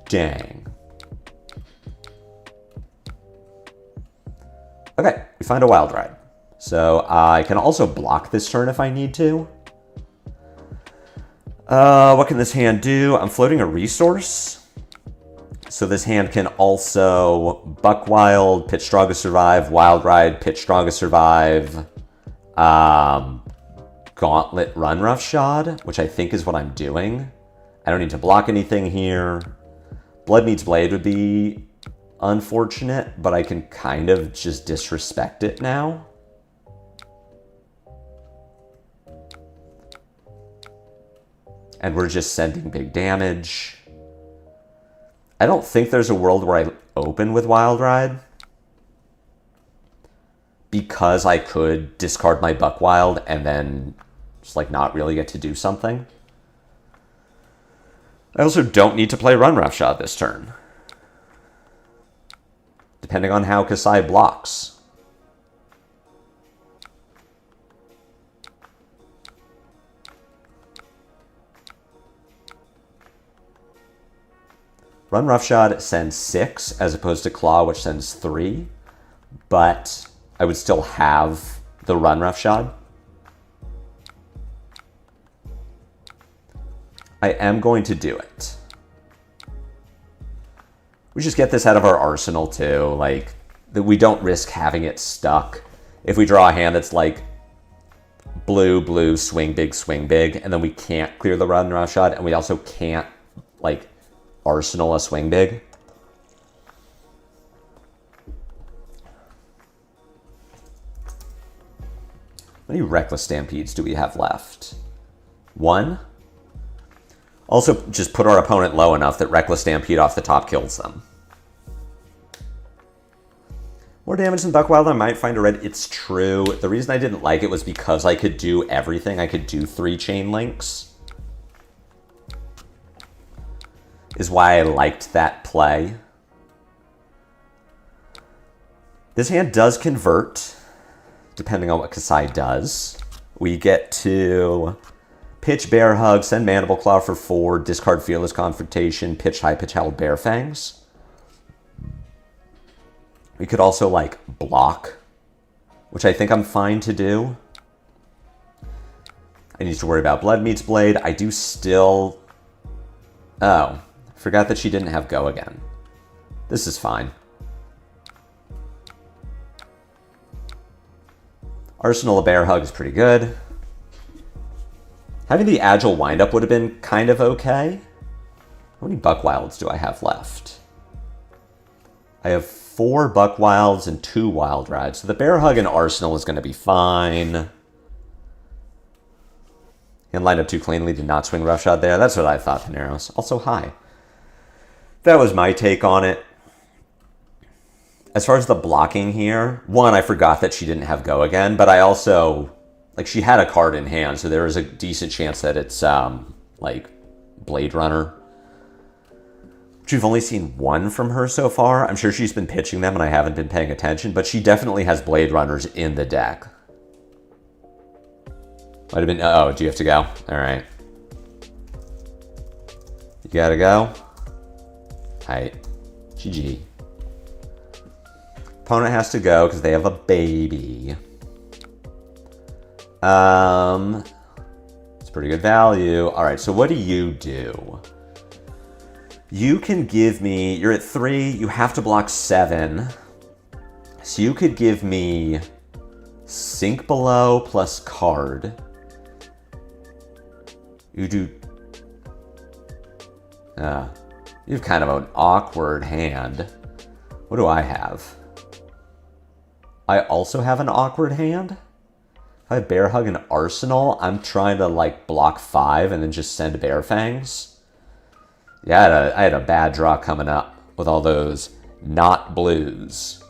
Dang. Okay, we find a Wild Ride. So I can also block this turn if I need to. What can this hand do? I'm floating a resource. So this hand can also Buck Wild, Pitch Strongest Survive, Wild Ride, Pitch Strongest Survive, Gauntlet Run Roughshod, which I think is what I'm doing. I don't need to block anything here. Blood Meets Blade would be unfortunate, but I can kind of just disrespect it now. And we're just sending big damage. I don't think there's a world where I open with Wild Ride, because I could discard my Buck Wild and then just like not really get to do something. I also don't need to play Run Roughshod this turn, depending on how Kassai blocks. Run Roughshod sends 6 as opposed to Claw, which sends 3, but I would still have the Run Roughshod. I am going to do it. We just get this out of our arsenal too, like, that we don't risk having it stuck. If we draw a hand that's like blue, blue, swing big, and then we can't clear the Run Roughshod, and we also can't like arsenal a swing big. How many Reckless Stampedes do we have left? 1. Also, just put our opponent low enough that Reckless Stampede off the top kills them. More damage than Buckwild, I might find a red. It's true. The reason I didn't like it was because I could do everything. I could do 3 chain links. Is why I liked that play. This hand does convert, depending on what Kassai does. We get to pitch Bear Hug, send Mandible Claw for 4, discard Fearless Confrontation, pitch High-Pitched Howl, Bear Fangs. We could also, like, block, which I think I'm fine to do. I need to worry about Blood Meets Blade. I do still... Oh, forgot that she didn't have Go again. This is fine. Arsenal of Bear Hug is pretty good. Having the Agile Windup would have been kind of okay. How many Buckwilds do I have left? I have 4 Buckwilds and 2 Wild Rides. So the Bear Hug and Arsenal is going to be fine. And lined up too cleanly, did not swing Roughshod there. That's what I thought, Pineros. Also high. That was my take on it. As far as the blocking here, one, I forgot that she didn't have Go again, but I also, like, she had a card in hand, so there is a decent chance that it's, like, Blade Runner. Which we've only seen 1 from her so far. I'm sure she's been pitching them and I haven't been paying attention, but she definitely has Blade Runners in the deck. Might have been, oh, do you have to go? All right. You gotta go? Alright. GG. Opponent has to go because they have a baby. It's pretty good value. All right, so what do? You can give me, you're at 3, you have to block 7. So you could give me Sink Below plus card. You do, you have kind of an awkward hand. What do I have? I also have an awkward hand. If I have Bear Hug and Arsenal, I'm trying to like block 5 and then just send Bear Fangs. Yeah, I had a bad draw coming up with all those not blues.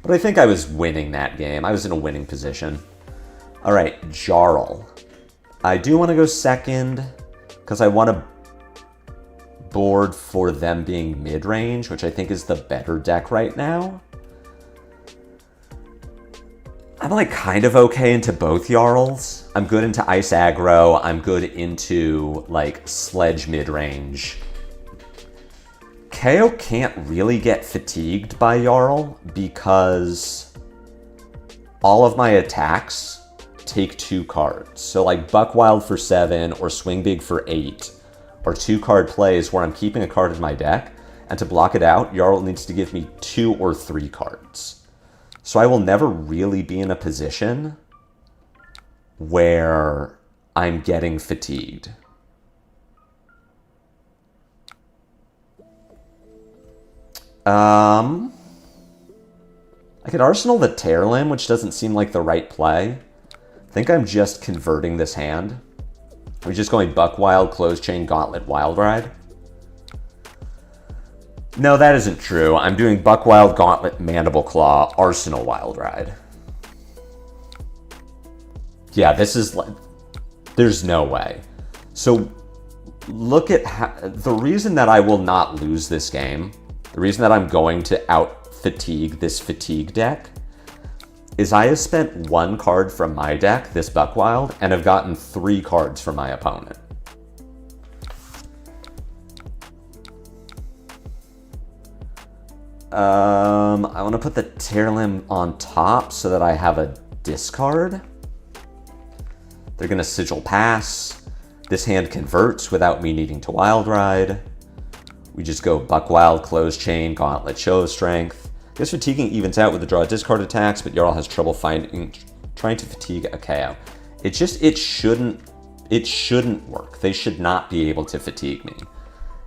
But I think I was winning that game. I was in a winning position. All right, Jarl. I do want to go second because I want to board for them being mid-range, which I think is the better deck right now. I'm like kind of okay into both Jarls. I'm good into Ice Aggro. I'm good into like Sledge mid-range. Kayo can't really get fatigued by Jarl because all of my attacks take 2 cards. So like Buckwild for 7 or Swing Big for 8 or 2 card plays where I'm keeping a card in my deck, and to block it out, Jarl needs to give me 2 or 3 cards. So I will never really be in a position where I'm getting fatigued. I could Arsenal the Tearlim, which doesn't seem like the right play. I think I'm just converting this hand. Are we just going Buckwild, Close Chain, Gauntlet, Wild Ride? No, that isn't true. I'm doing Buckwild, Gauntlet, Mandible Claw, Arsenal, Wild Ride. Yeah, this is like... There's no way. So, look at how... The reason that I will not lose this game, the reason that I'm going to out-fatigue this fatigue deck, is I have spent 1 card from my deck, this Buckwild, and have gotten 3 cards from my opponent. I want to put the Tearlim on top so that I have a discard. They're going to Sigil Pass. This hand converts without me needing to Wild Ride. We just go Buckwild, Close Chain, Gauntlet, Show of Strength. This fatiguing evens out with the draw discard attacks, but Jarl has trouble trying to fatigue a Kayo. It shouldn't work. They should not be able to fatigue me.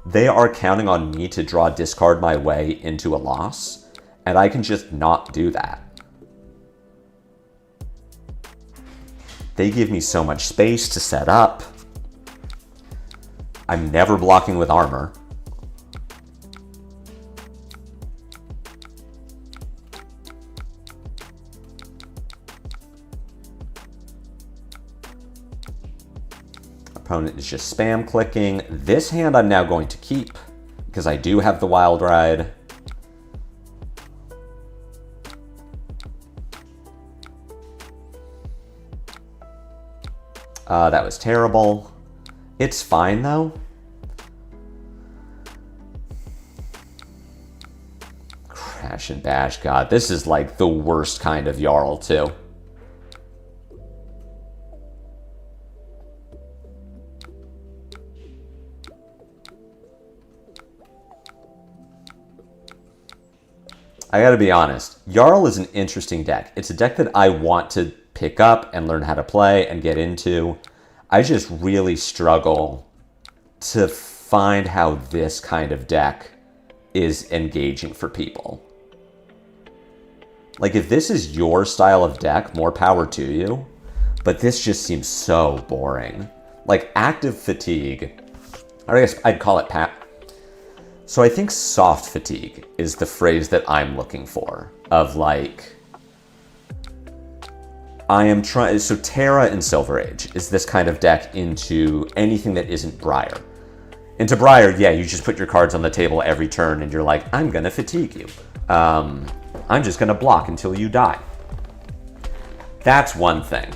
They are counting on me to draw discard my way into a loss, and I can just not do that. They give me so much space to set up. I'm never blocking with armor. Opponent is just spam clicking. This hand I'm now going to keep because I do have the Wild Ride. That was terrible. It's fine though. Crash and Bash. God, this is like the worst kind of Jarl too. I gotta be honest. Jarl is an interesting deck. It's a deck that I want to pick up and learn how to play and get into. I just really struggle to find how this kind of deck is engaging for people. Like, if this is your style of deck, more power to you. But this just seems so boring. Like, active fatigue, or I guess I'd call it So I think soft fatigue is the phrase that I'm looking for. Of like, I am trying, so Terra in Silver Age is this kind of deck into anything that isn't Briar. Into Briar, yeah, you just put your cards on the table every turn and you're like, I'm gonna fatigue you. I'm just gonna block until you die. That's one thing.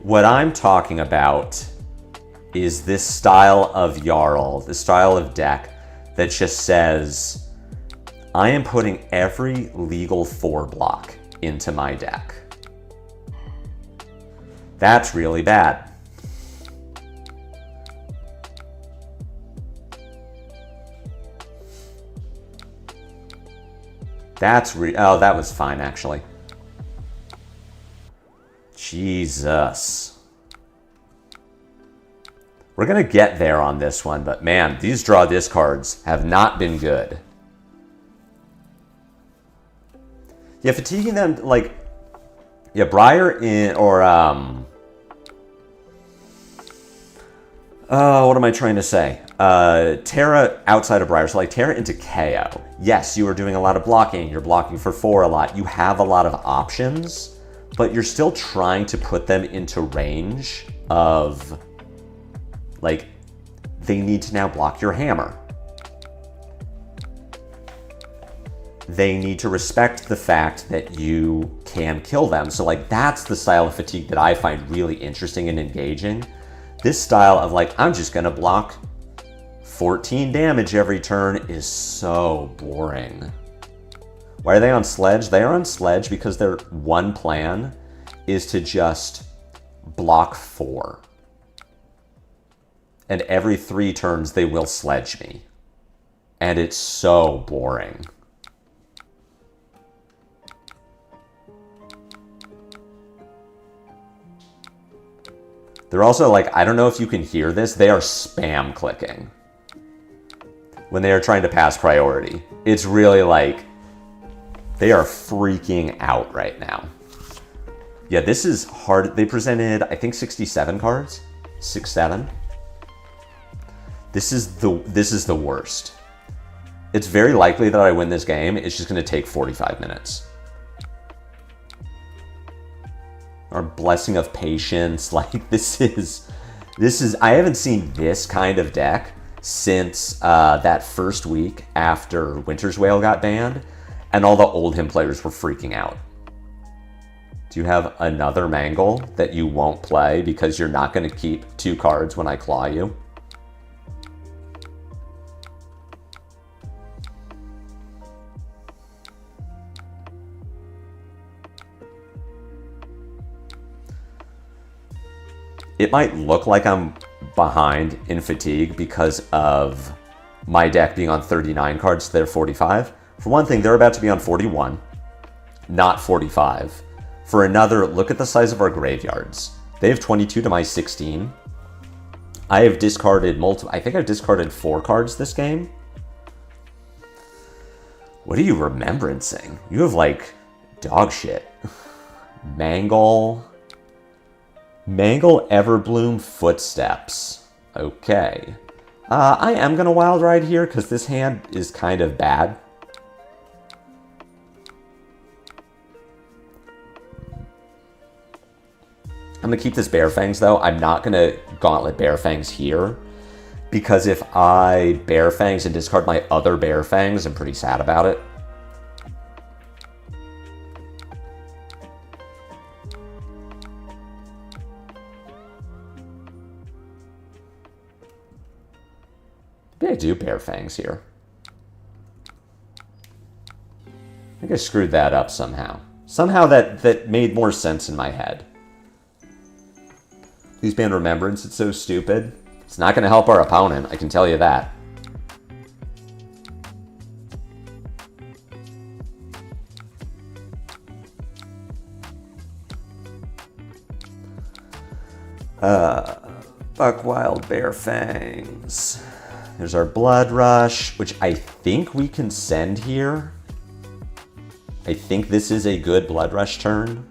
What I'm talking about is this style of Jarl, this style of deck that just says, I am putting every legal 4 block into my deck. That's really bad. Oh, that was fine, actually. Jesus. We're going to get there on this one, but man, these draw discards have not been good. Yeah, fatiguing them, like, yeah, Briar in, or, what am I trying to say? Terra outside of Briar, so like Terra into Kayo. Yes, you are doing a lot of blocking, you're blocking for 4 a lot, you have a lot of options, but you're still trying to put them into range of, like, they need to now block your hammer. They need to respect the fact that you can kill them. So, like, that's the style of fatigue that I find really interesting and engaging. This style of, like, I'm just going to block 14 damage every turn is so boring. Why are they on Sledge? They are on Sledge because their one plan is to just block 4. And every 3 turns, they will Sledge me. And it's so boring. They're also like, I don't know if you can hear this, they are spam clicking when they are trying to pass priority. It's really like, they are freaking out right now. Yeah, this is hard. They presented, I think, 67 cards. 6-7. This is the worst. It's very likely that I win this game. It's just going to take 45 minutes. Our Blessing of Patience, like this is, I haven't seen this kind of deck since that first week after Winter's Wail got banned, and all the Oldhim players were freaking out. Do you have another Mangle that you won't play because you're not going to keep 2 cards when I claw you? It might look like I'm behind in fatigue because of my deck being on 39 cards, they're 45. For one thing, they're about to be on 41, not 45. For another, look at the size of our graveyards. They have 22 to my 16. I have discarded I think I've discarded 4 cards this game. What are you remembrancing? You have like dog shit. Mangle, Everbloom, Footsteps. Okay. I am going to Wild Ride here because this hand is kind of bad. I'm going to keep this Bear Fangs, though. I'm not going to Gauntlet Bear Fangs here, because if I Bear Fangs and discard my other Bear Fangs, I'm pretty sad about it. Maybe I do Bear Fangs here. I think I screwed that up somehow. Somehow that made more sense in my head. Please ban Remembrance, it's so stupid. It's not going to help our opponent, I can tell you that. Buckwild Bear Fangs. There's our Blood Rush, which I think we can send here. I think this is a good Blood Rush turn.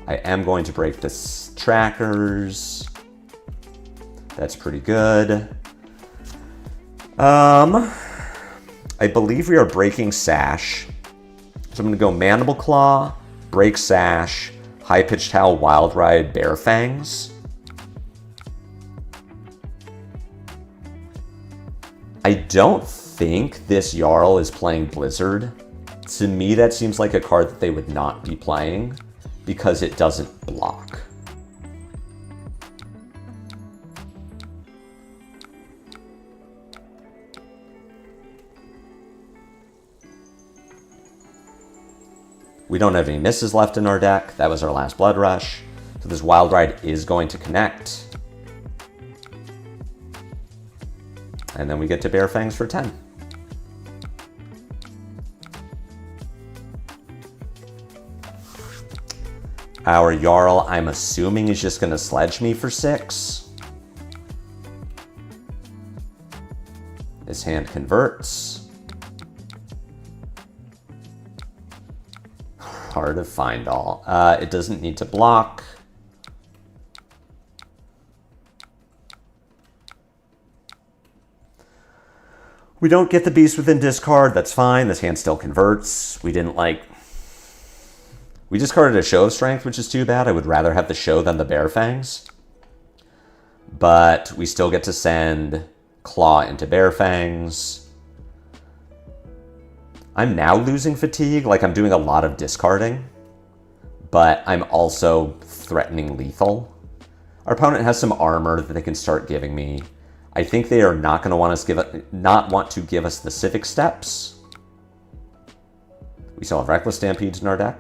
I am going to break the trackers. That's pretty good. I believe we are breaking Sash. So I'm going to go Mandible Claw, break Sash, High Pitched Howl, Wild Ride, Bear Fangs. I don't think this Jarl is playing Blizzard. To me, that seems like a card that they would not be playing because it doesn't block. We don't have any misses left in our deck. That was our last Blood Rush. So this Wild Ride is going to connect. And then we get to Bear Fangs for 10. Our Jarl, I'm assuming, is just going to sledge me for 6. His hand converts. Hard to find all. It doesn't need to block. We don't get the Beast Within discard. That's fine. This hand still converts. We discarded a Show of Strength, which is too bad. I would rather have the Show than the Bear Fangs. But we still get to send Claw into Bear Fangs. I'm now losing fatigue, like I'm doing a lot of discarding, but I'm also threatening lethal. Our opponent has some armor that they can start giving me. I think they are not going to want to give us the Civic Steps. We still have Reckless Stampedes in our deck.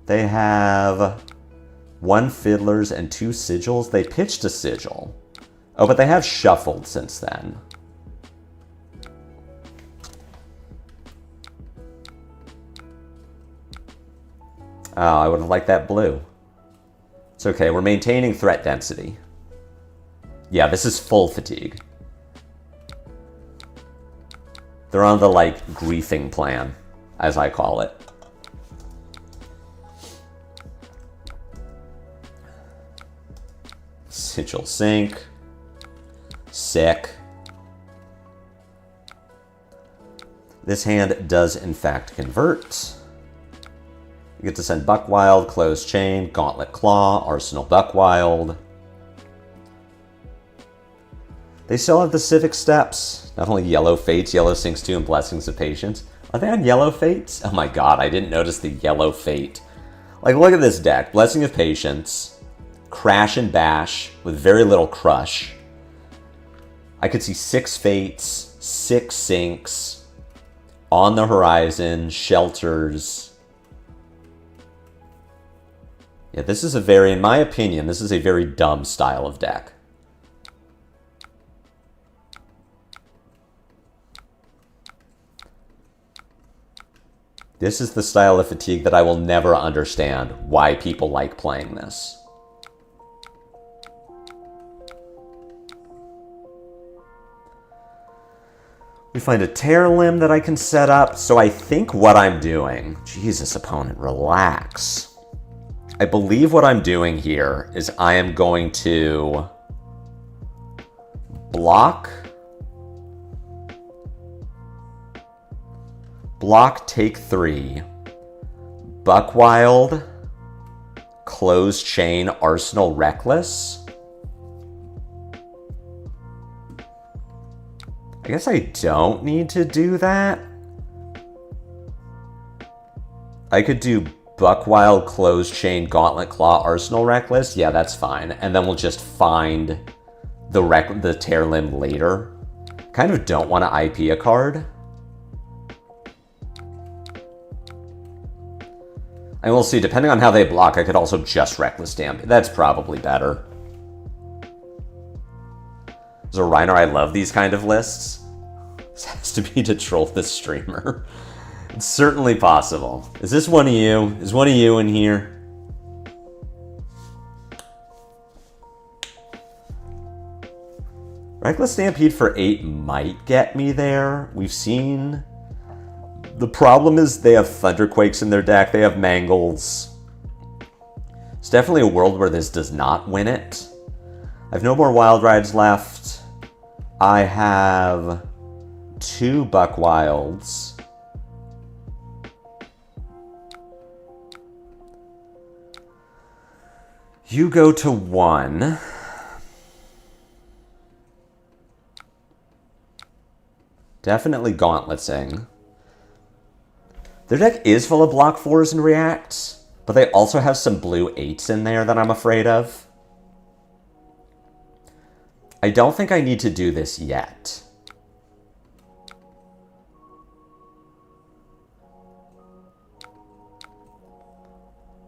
They have 1 Fiddlers and 2 Sigils. They pitched a Sigil. Oh, but they have shuffled since then. Oh, I would have liked that blue. It's okay, we're maintaining threat density. Yeah, this is full fatigue. They're on the, like, griefing plan, as I call it. Sigil Sink. Sick. This hand does, in fact, convert. You get to send Buckwild, Closed Chain, Gauntlet Claw, Arsenal Buckwild. They still have the Civic Steps. Not only Yellow Fates, Yellow Sinks 2, and Blessings of Patience. Are they on Yellow Fates? Oh my god, I didn't notice the Yellow Fate. Like, look at this deck. Blessing of Patience, Crash and Bash with very little Crush. I could see 6 Fates, 6 Sinks, On the Horizon, Shelters. Yeah, this is in my opinion, this is a very dumb style of deck. This is the style of fatigue that I will never understand why people like playing this. We find a tear limb that I can set up. So I think what I'm doing, Jesus, opponent, relax. I believe what I'm doing here is I am going to block, take 3, Buckwild, Closed Chain, Arsenal Reckless. I guess I don't need to do that. I could do Buckwild, Closed Chain, Gauntlet Claw, Arsenal Reckless. Yeah, that's fine. And then we'll just find the tear limb later. Kind of don't want to IP a card. And we'll see, depending on how they block, I could also just Reckless Damage. That's probably better. So Reiner, I love these kind of lists. This has to be to troll the streamer. It's certainly possible. Is this one of you? Is one of you in here? Reckless Stampede for 8 might get me there. We've seen... The problem is they have Thunderquakes in their deck. They have Mangles. It's definitely a world where this does not win it. I have no more Wild Rides left. I have 2 Buck Wilds. You go to 1. Definitely Gauntleting. Their deck is full of block 4s and reacts, but they also have some blue 8s in there that I'm afraid of. I don't think I need to do this yet.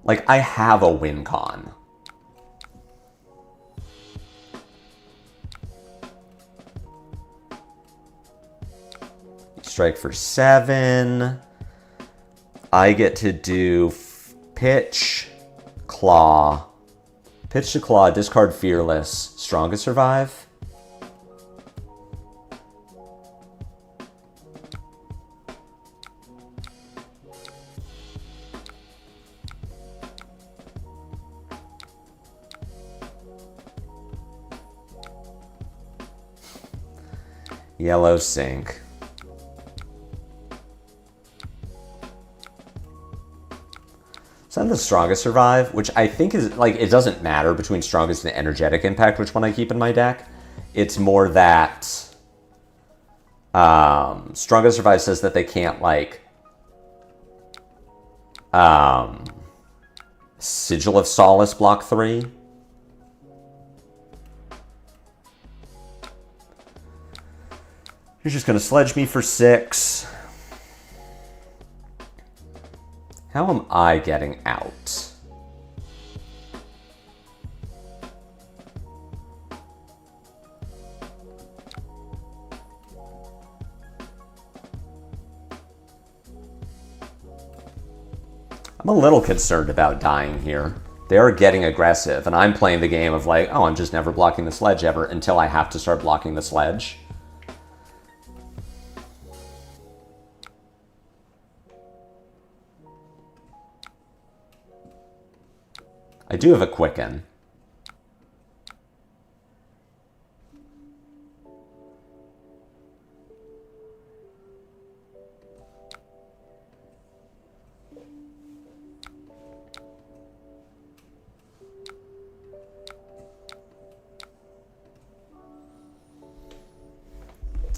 Like, I have a win con. Strike for 7. I get to do pitch, claw. Pitch to claw, discard Fearless. Strong to survive. Yellow sink. Send the strongest survive, which I think is, like, it doesn't matter between strongest and energetic impact which one I keep in my deck. It's more that strongest survive says that they can't, like, Sigil of Solace block 3. You're just gonna sledge me for 6. How am I getting out? I'm a little concerned about dying here. They're getting aggressive, and I'm playing the game of like, oh, I'm just never blocking the sledge ever until I have to start blocking the sledge. I do have a Quicken.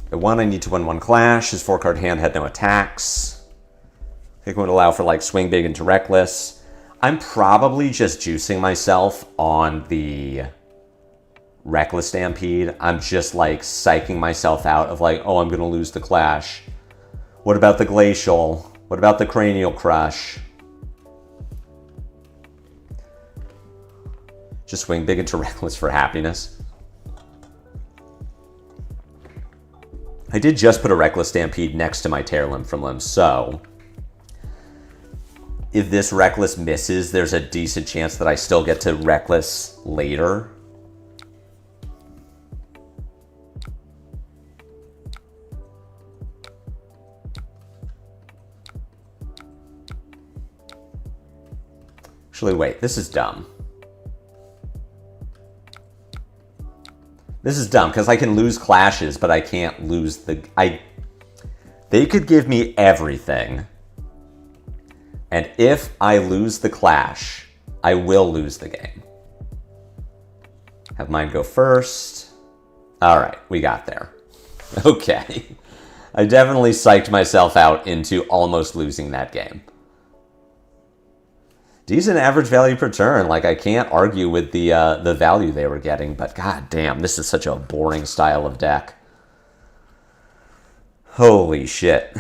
At 1, I need to win 1 clash. His 4-card hand had no attacks. I think it would allow for like swing big into reckless. I'm probably just juicing myself on the Reckless Stampede. I'm just like psyching myself out of like, oh, I'm going to lose the clash. What about the Glacial? What about the Cranial Crush? Just swing big into Reckless for happiness. I did just put a Reckless Stampede next to my Tear Limb from Limb, so if this Reckless misses, there's a decent chance that I still get to Reckless later. Actually, wait, this is dumb. This is dumb, because I can lose clashes, but I can't lose the... They could give me everything. And if I lose the clash, I will lose the game. Have mine go first. All right, we got there. Okay. I definitely psyched myself out into almost losing that game. Decent average value per turn. Like, I can't argue with the value they were getting, but god damn, this is such a boring style of deck. Holy shit.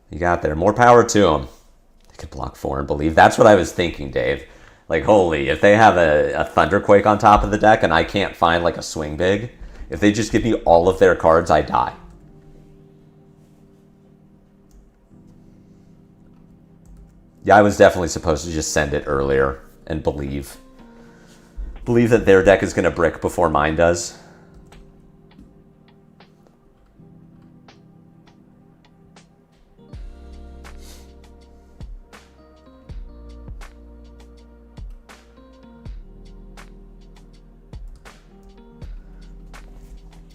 You got there. More power to them. They could block 4 and believe. That's what I was thinking, Dave. Like, holy, if they have a Thunderquake on top of the deck and I can't find, like, a swing big, If they just give me all of their cards, I die. Yeah, I was definitely supposed to just send it earlier and believe that their deck is going to brick before mine does.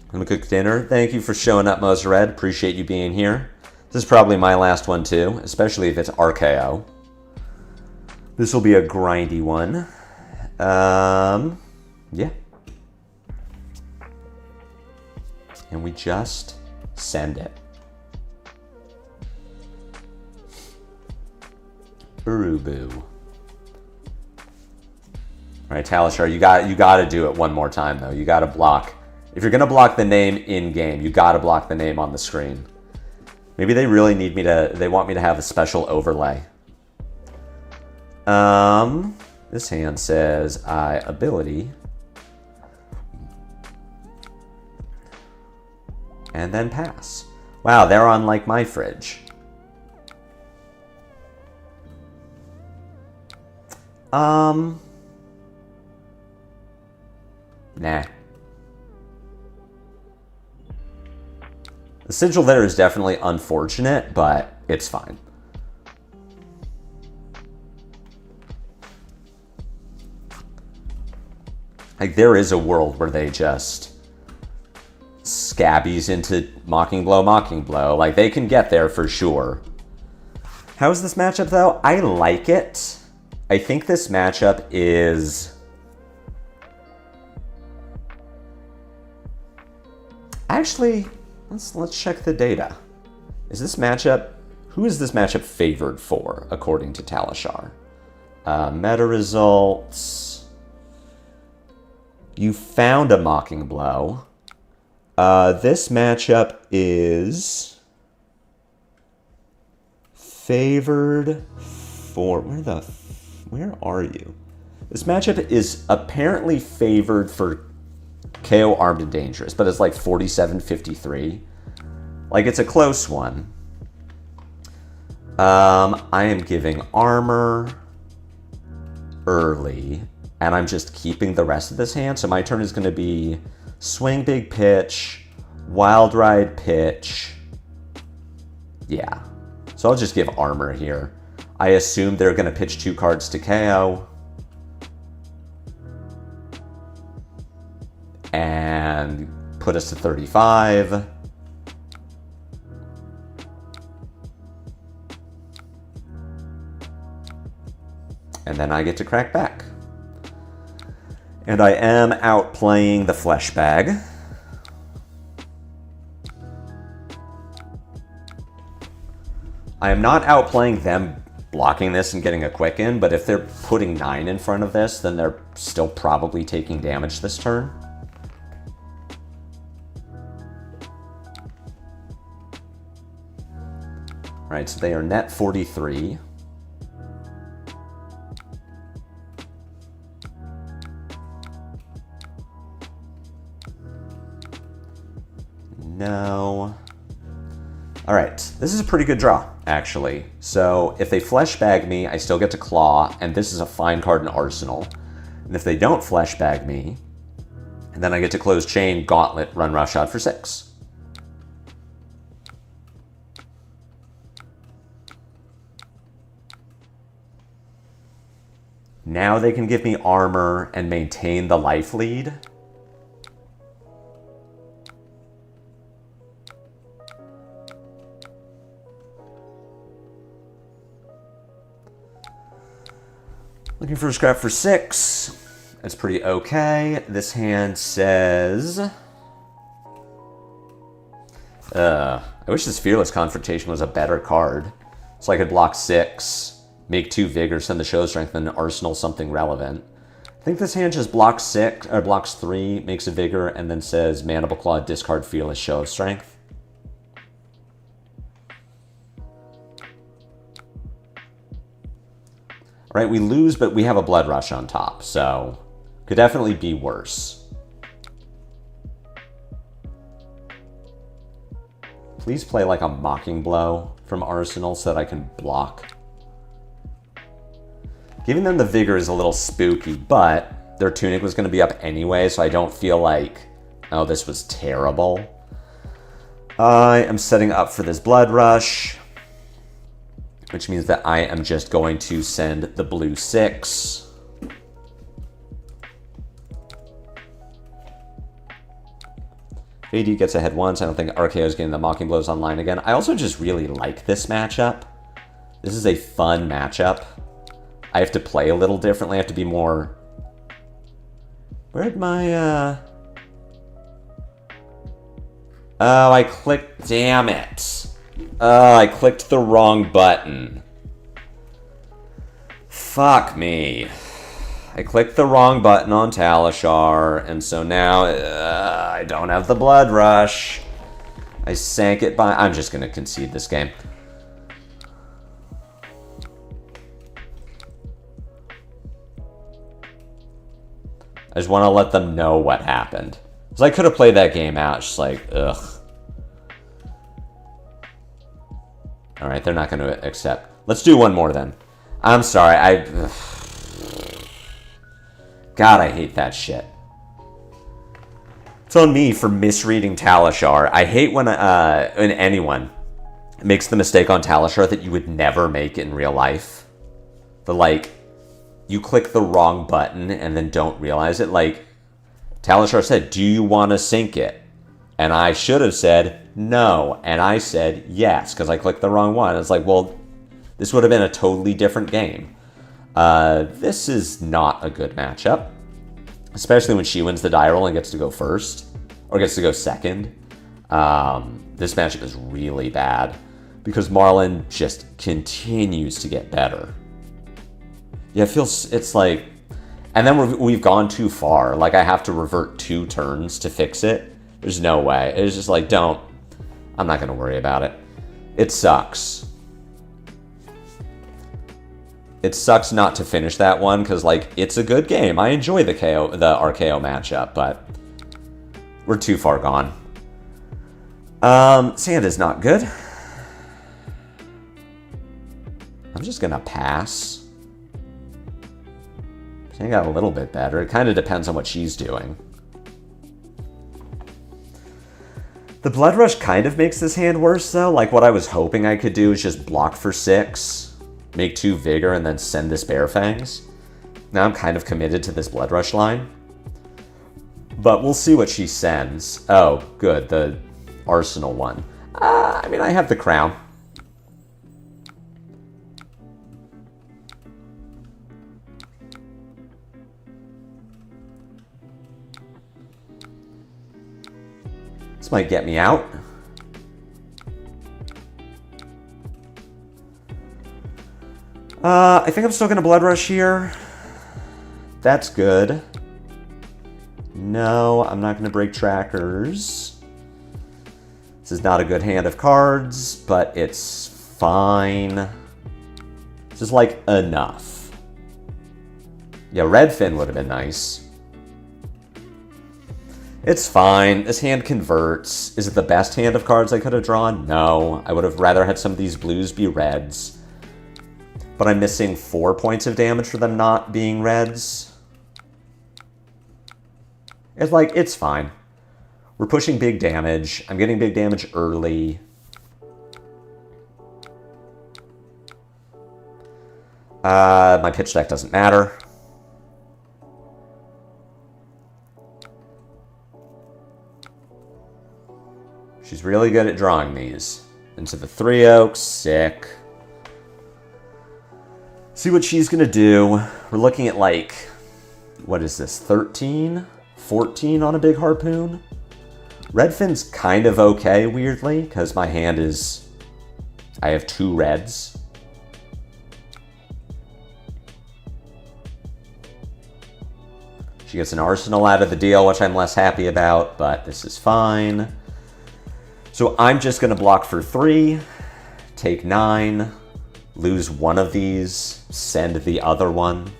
I'm gonna cook dinner. Thank you for showing up, Mosred. Appreciate you being here. This is probably my last one too, especially if it's RKO. This will be a grindy one. Yeah. And we just send it. Boo-boo. All right, Talishar, you got to do it one more time though. You got to block. If you're gonna block the name in game, you got to block the name on the screen. Maybe they really need me to. They want me to have a special overlay. This hand says ability. And then pass. Wow, they're on like my fridge. Nah. The sigil there is definitely unfortunate, but it's fine. Like, there is a world where they just scabbies into Mocking Blow. Like, they can get there for sure. How is this matchup, though? I like it. I think this matchup is... Actually, let's check the data. Is this matchup... Who is this matchup favored for, according to Talishar? Meta results... You found a Mocking Blow. This matchup is favored for... Where are you? This matchup is apparently favored for Kayo Armed and Dangerous, but it's like 47-53. Like, it's a close one. I am giving armor early, and I'm just keeping the rest of this hand. So my turn is going to be Swing Big Pitch, Wild Ride Pitch. Yeah. So I'll just give armor here. I assume they're going to pitch 2 cards to KO. And put us to 35. And then I get to crack back. And I am outplaying the Flesh Bag. I am not outplaying them blocking this and getting a quick in, but if they're putting 9 in front of this, then they're still probably taking damage this turn. All right, so they are net 43. No. All right, this is a pretty good draw, actually. So if they Flesh Bag me, I still get to Claw, and this is a fine card in Arsenal. And if they don't Flesh Bag me, and then I get to close Chain, Gauntlet, run Roughshod for 6. Now they can give me armor and maintain the life lead. Looking for a scrap for 6. That's pretty okay. This hand says... I wish this Fearless Confrontation was a better card. So I could block 6, make 2 Vigor, send the Show Strength, and Arsenal something relevant. I think this hand just blocks 6, or blocks 3, makes a Vigor, and then says Mandible Claw, discard Fearless, Show of Strength. All right, we lose, but we have a Blood Rush on top, so could definitely be worse. Please play like a Mocking Blow from Arsenal so that I can block. Giving them the Vigor is a little spooky, but their Tunic was going to be up anyway, so I don't feel like, oh, this was terrible. I am setting up for this Blood Rush, which means that I am just going to send the blue 6. AD gets ahead once. I don't think RKO is getting the Mocking Blows online again. I also just really like this matchup. This is a fun matchup. I have to play a little differently. I have to be more... Where'd my... Oh, I clicked... Damn it. Oh, I clicked the wrong button. Fuck me. I clicked the wrong button on Talishar, and so now I don't have the Blood Rush. I sank it by... I'm just going to concede this game. I just want to let them know what happened. Because I could have played that game out, just like, ugh. Alright, they're not going to accept. Let's do one more then. I'm sorry, God, I hate that shit. It's on me for misreading Talishar. I hate when anyone makes the mistake on Talishar that you would never make in real life. The, like, you click the wrong button and then don't realize it. Like, Talishar said, do you want to sink it? And I should have said no. And I said yes, because I clicked the wrong one. It's like, well, this would have been a totally different game. This is not a good matchup. Especially when she wins the die roll and gets to go first. Or gets to go second. This matchup is really bad. Because Marlynn just continues to get better. Yeah, it feels... It's like... And then we've gone too far. Like, I have to revert 2 turns to fix it. There's no way. It's just like, don't... I'm not going to worry about it. It sucks. It sucks not to finish that one, because, like, it's a good game. I enjoy the RKO matchup, but we're too far gone. Sand is not good. I'm just going to pass. She got a little bit better. It kind of depends on what she's doing. The Blood Rush kind of makes this hand worse, though. Like, what I was hoping I could do is just block for 6, make 2 Vigor, and then send this Bear Fangs. Now I'm kind of committed to this Blood Rush line. But we'll see what she sends. Oh, good. The Arsenal one. I mean, I have the Crown. This might get me out. I think I'm still going to Blood Rush here. That's good. No, I'm not going to break trackers. This is not a good hand of cards, but it's fine. This is like enough. Yeah, Red Fin would have been nice. It's fine. This hand converts. Is it the best hand of cards I could have drawn? No. I would have rather had some of these blues be reds. But I'm missing 4 points of damage for them not being reds. It's like, it's fine. We're pushing big damage. I'm getting big damage early. My pitch deck doesn't matter. She's really good at drawing these. Into the 3 Oaks, sick. See what she's gonna do. We're looking at like, what is this, 13? 14 on a big harpoon? Redfin's kind of okay, weirdly, because my hand is, I have 2 reds. She gets an Arsenal out of the deal, which I'm less happy about, but this is fine. So I'm just going to block for 3, take 9, lose one of these, send the other one.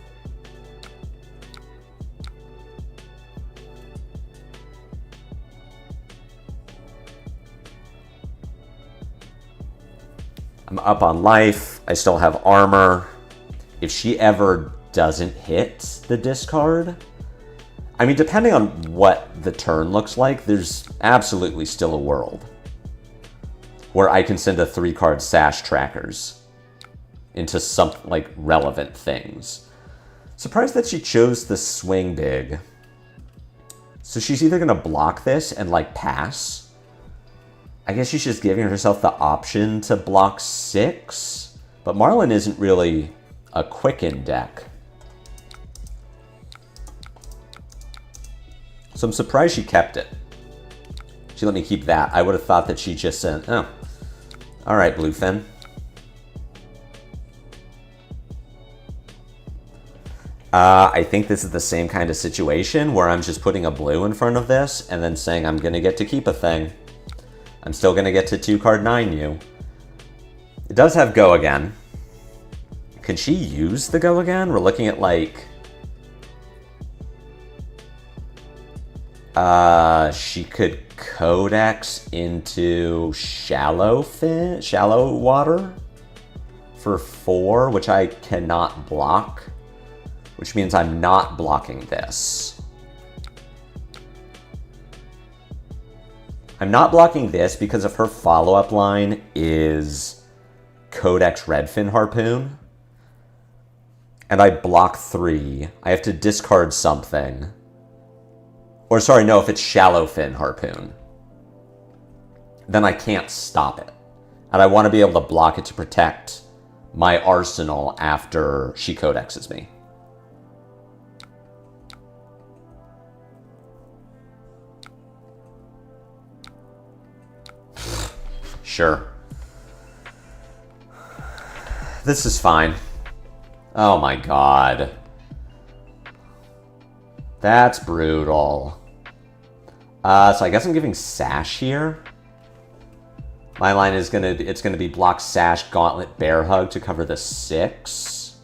I'm up on life. I still have armor. If she ever doesn't hit the discard, I mean, depending on what the turn looks like, there's absolutely still a world where I can send a 3-card Sash Trackers into some, like, relevant things. Surprised that she chose the swing big. So she's either going to block this and, like, pass. I guess she's just giving herself the option to block 6. But Marlynn isn't really a Quicken deck. So I'm surprised she kept it. She let me keep that. I would have thought that she just said, oh, all right, Bluefin. I think this is the same kind of situation where I'm just putting a blue in front of this and then saying I'm going to get to keep a thing. I'm still going to get to 2-card 9 you. It does have Go Again. Can she use the Go Again? We're looking at, like... she could Codex into Shallow Water for 4, which I cannot block. Which means I'm not blocking this. I'm not blocking this because of her follow-up line is Codex Redfin Harpoon. And I block 3. I have to discard something. Or sorry, no, if it's Shallowfin Harpoon. Then I can't stop it. And I want to be able to block it to protect my arsenal after she Codexes me. Sure. This is fine. Oh my god. That's brutal. So I guess I'm giving Sash here. My line is it's gonna be block Sash, Gauntlet, Bear Hug to cover the 6.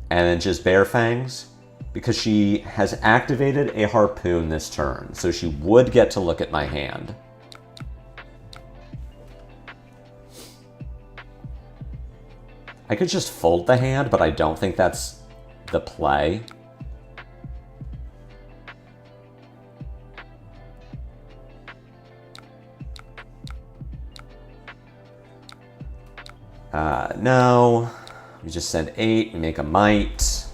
And then just Bear Fangs. Because she has activated a Harpoon this turn. So she would get to look at my hand. I could just fold the hand, but I don't think that's the play. No. We just send 8, we make a Might.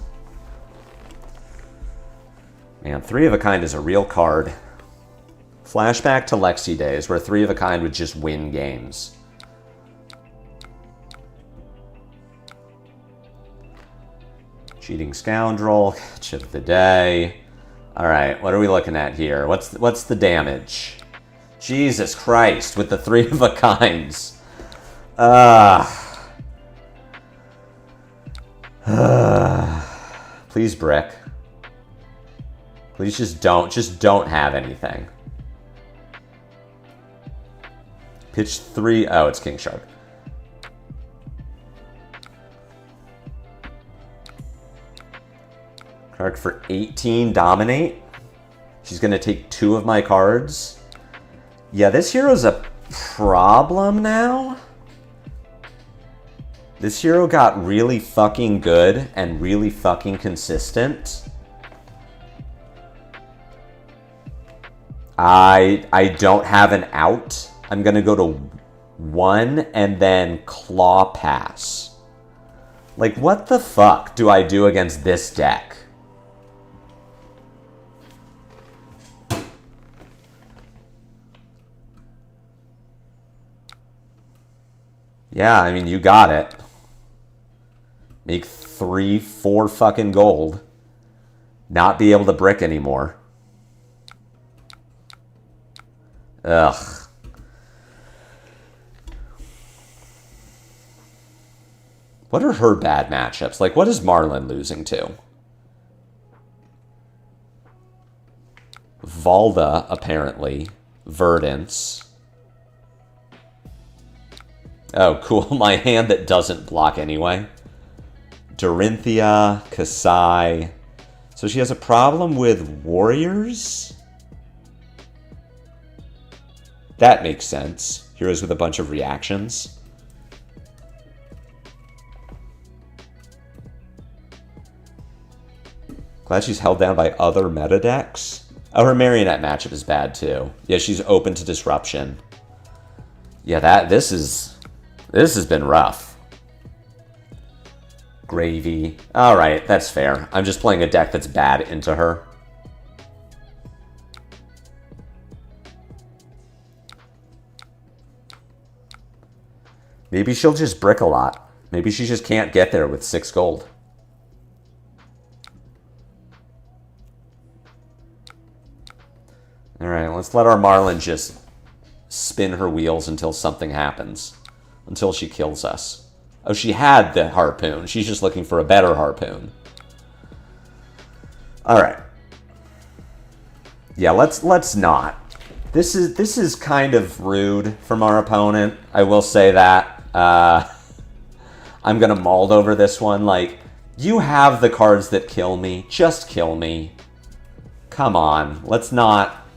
Man, 3 of a Kind is a real card. Flashback to Lexi days, where 3 of a Kind would just win games. Cheating Scoundrel, catch of the day. All right, what are we looking at here? What's the damage? Jesus Christ, with the 3 of a Kinds. Please brick. Please just don't have anything. Pitch 3, oh, it's King Shark. Card for 18, Dominate. She's going to take 2 of my cards. Yeah, this hero's a problem now. This hero got really fucking good and really fucking consistent. I don't have an out. I'm going to go to 1 and then Claw Pass. Like, what the fuck do I do against this deck? Yeah, I mean, you got it. Make 3, 4 fucking gold. Not be able to brick anymore. Ugh. What are her bad matchups? Like, what is Marlynn losing to? Valda, apparently. Verdance. Oh, cool. My hand that doesn't block anyway. Dorinthea, Kassai. So she has a problem with warriors? That makes sense. Heroes with a bunch of reactions. Glad she's held down by other meta decks. Oh, her Marionette matchup is bad too. Yeah, she's open to disruption. Yeah, this has been rough. Gravy. Alright, that's fair. I'm just playing a deck that's bad into her. Maybe she'll just brick a lot. Maybe she just can't get there with 6 gold. Alright, let's let our Marlynn just spin her wheels until something happens. Until she kills us. Oh, she had the harpoon. She's just looking for a better harpoon. Alright. Yeah, let's not. This is kind of rude from our opponent. I will say that. I'm gonna mauled over this one. Like, you have the cards that kill me. Just kill me. Come on. Let's not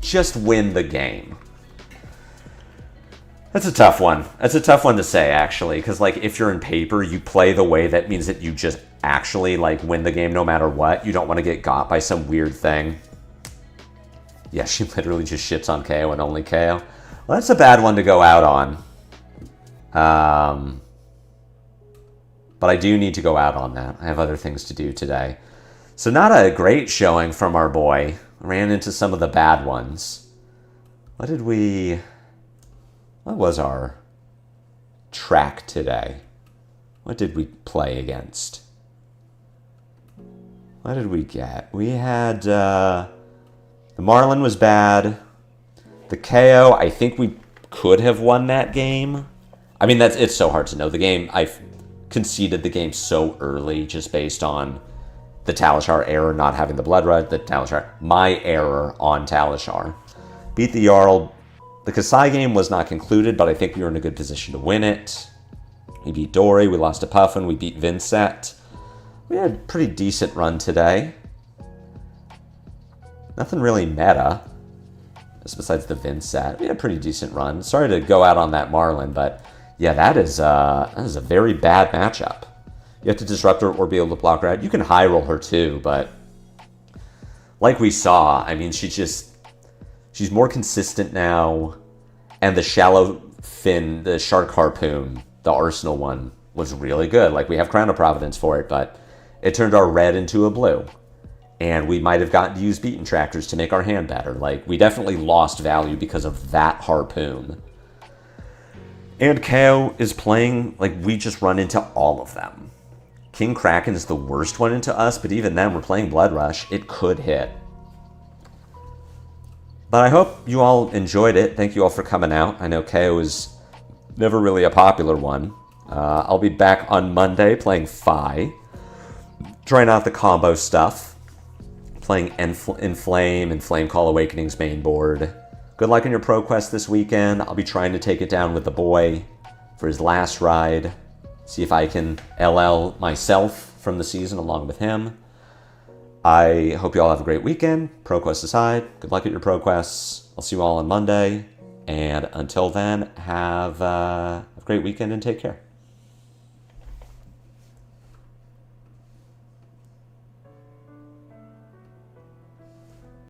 just win the game. That's a tough one. That's a tough one to say, actually, because, like, if you're in paper, you play the way that means that you just actually, like, win the game no matter what. You don't want to get got by some weird thing. Yeah, she literally just shits on Kayo and only Kayo. Well, that's a bad one to go out on. But I do need to go out on that. I have other things to do today. So not a great showing from our boy. Ran into some of the bad ones. What was our track today? What did we play against? What did we get? We had, the Marlynn was bad. The Kayo, I think we could have won that game. I mean, it's so hard to know. The game, I've conceded the game so early just based on the Talishar error not having the Blood Red, my error on Talishar. Beat the Jarl. The Kassai game was not concluded, but I think we were in a good position to win it. We beat Dory, we lost to Puffin, we beat Vynnset. We had a pretty decent run today. Nothing really meta, just besides the Vynnset. We had a pretty decent run. Sorry to go out on that Marlynn, but yeah, that is a very bad matchup. You have to disrupt her or be able to block her out. You can high roll her too, but like we saw, I mean, she's more consistent now. And the shallow fin, the shark harpoon, the arsenal one, was really good. Like, we have Crown of Providence for it, but it turned our red into a blue. And we might have gotten to use beaten tractors to make our hand better. Like, we definitely lost value because of that harpoon. And Kayo is playing, like, we just run into all of them. King Kraken is the worst one into us, but even then, we're playing Blood Rush. It could hit. But I hope you all enjoyed it. Thank you all for coming out. I know Kayo is never really a popular one. I'll be back on Monday playing Fi. Trying out the combo stuff. Playing Inflame and Flame Call Awakening's main board. Good luck in your pro quest this weekend. I'll be trying to take it down with the boy for his last ride. See if I can LL myself from the season along with him. I hope you all have a great weekend. Pro quest aside, good luck at your pro quests. I'll see you all on Monday. And until then, have a great weekend and take care.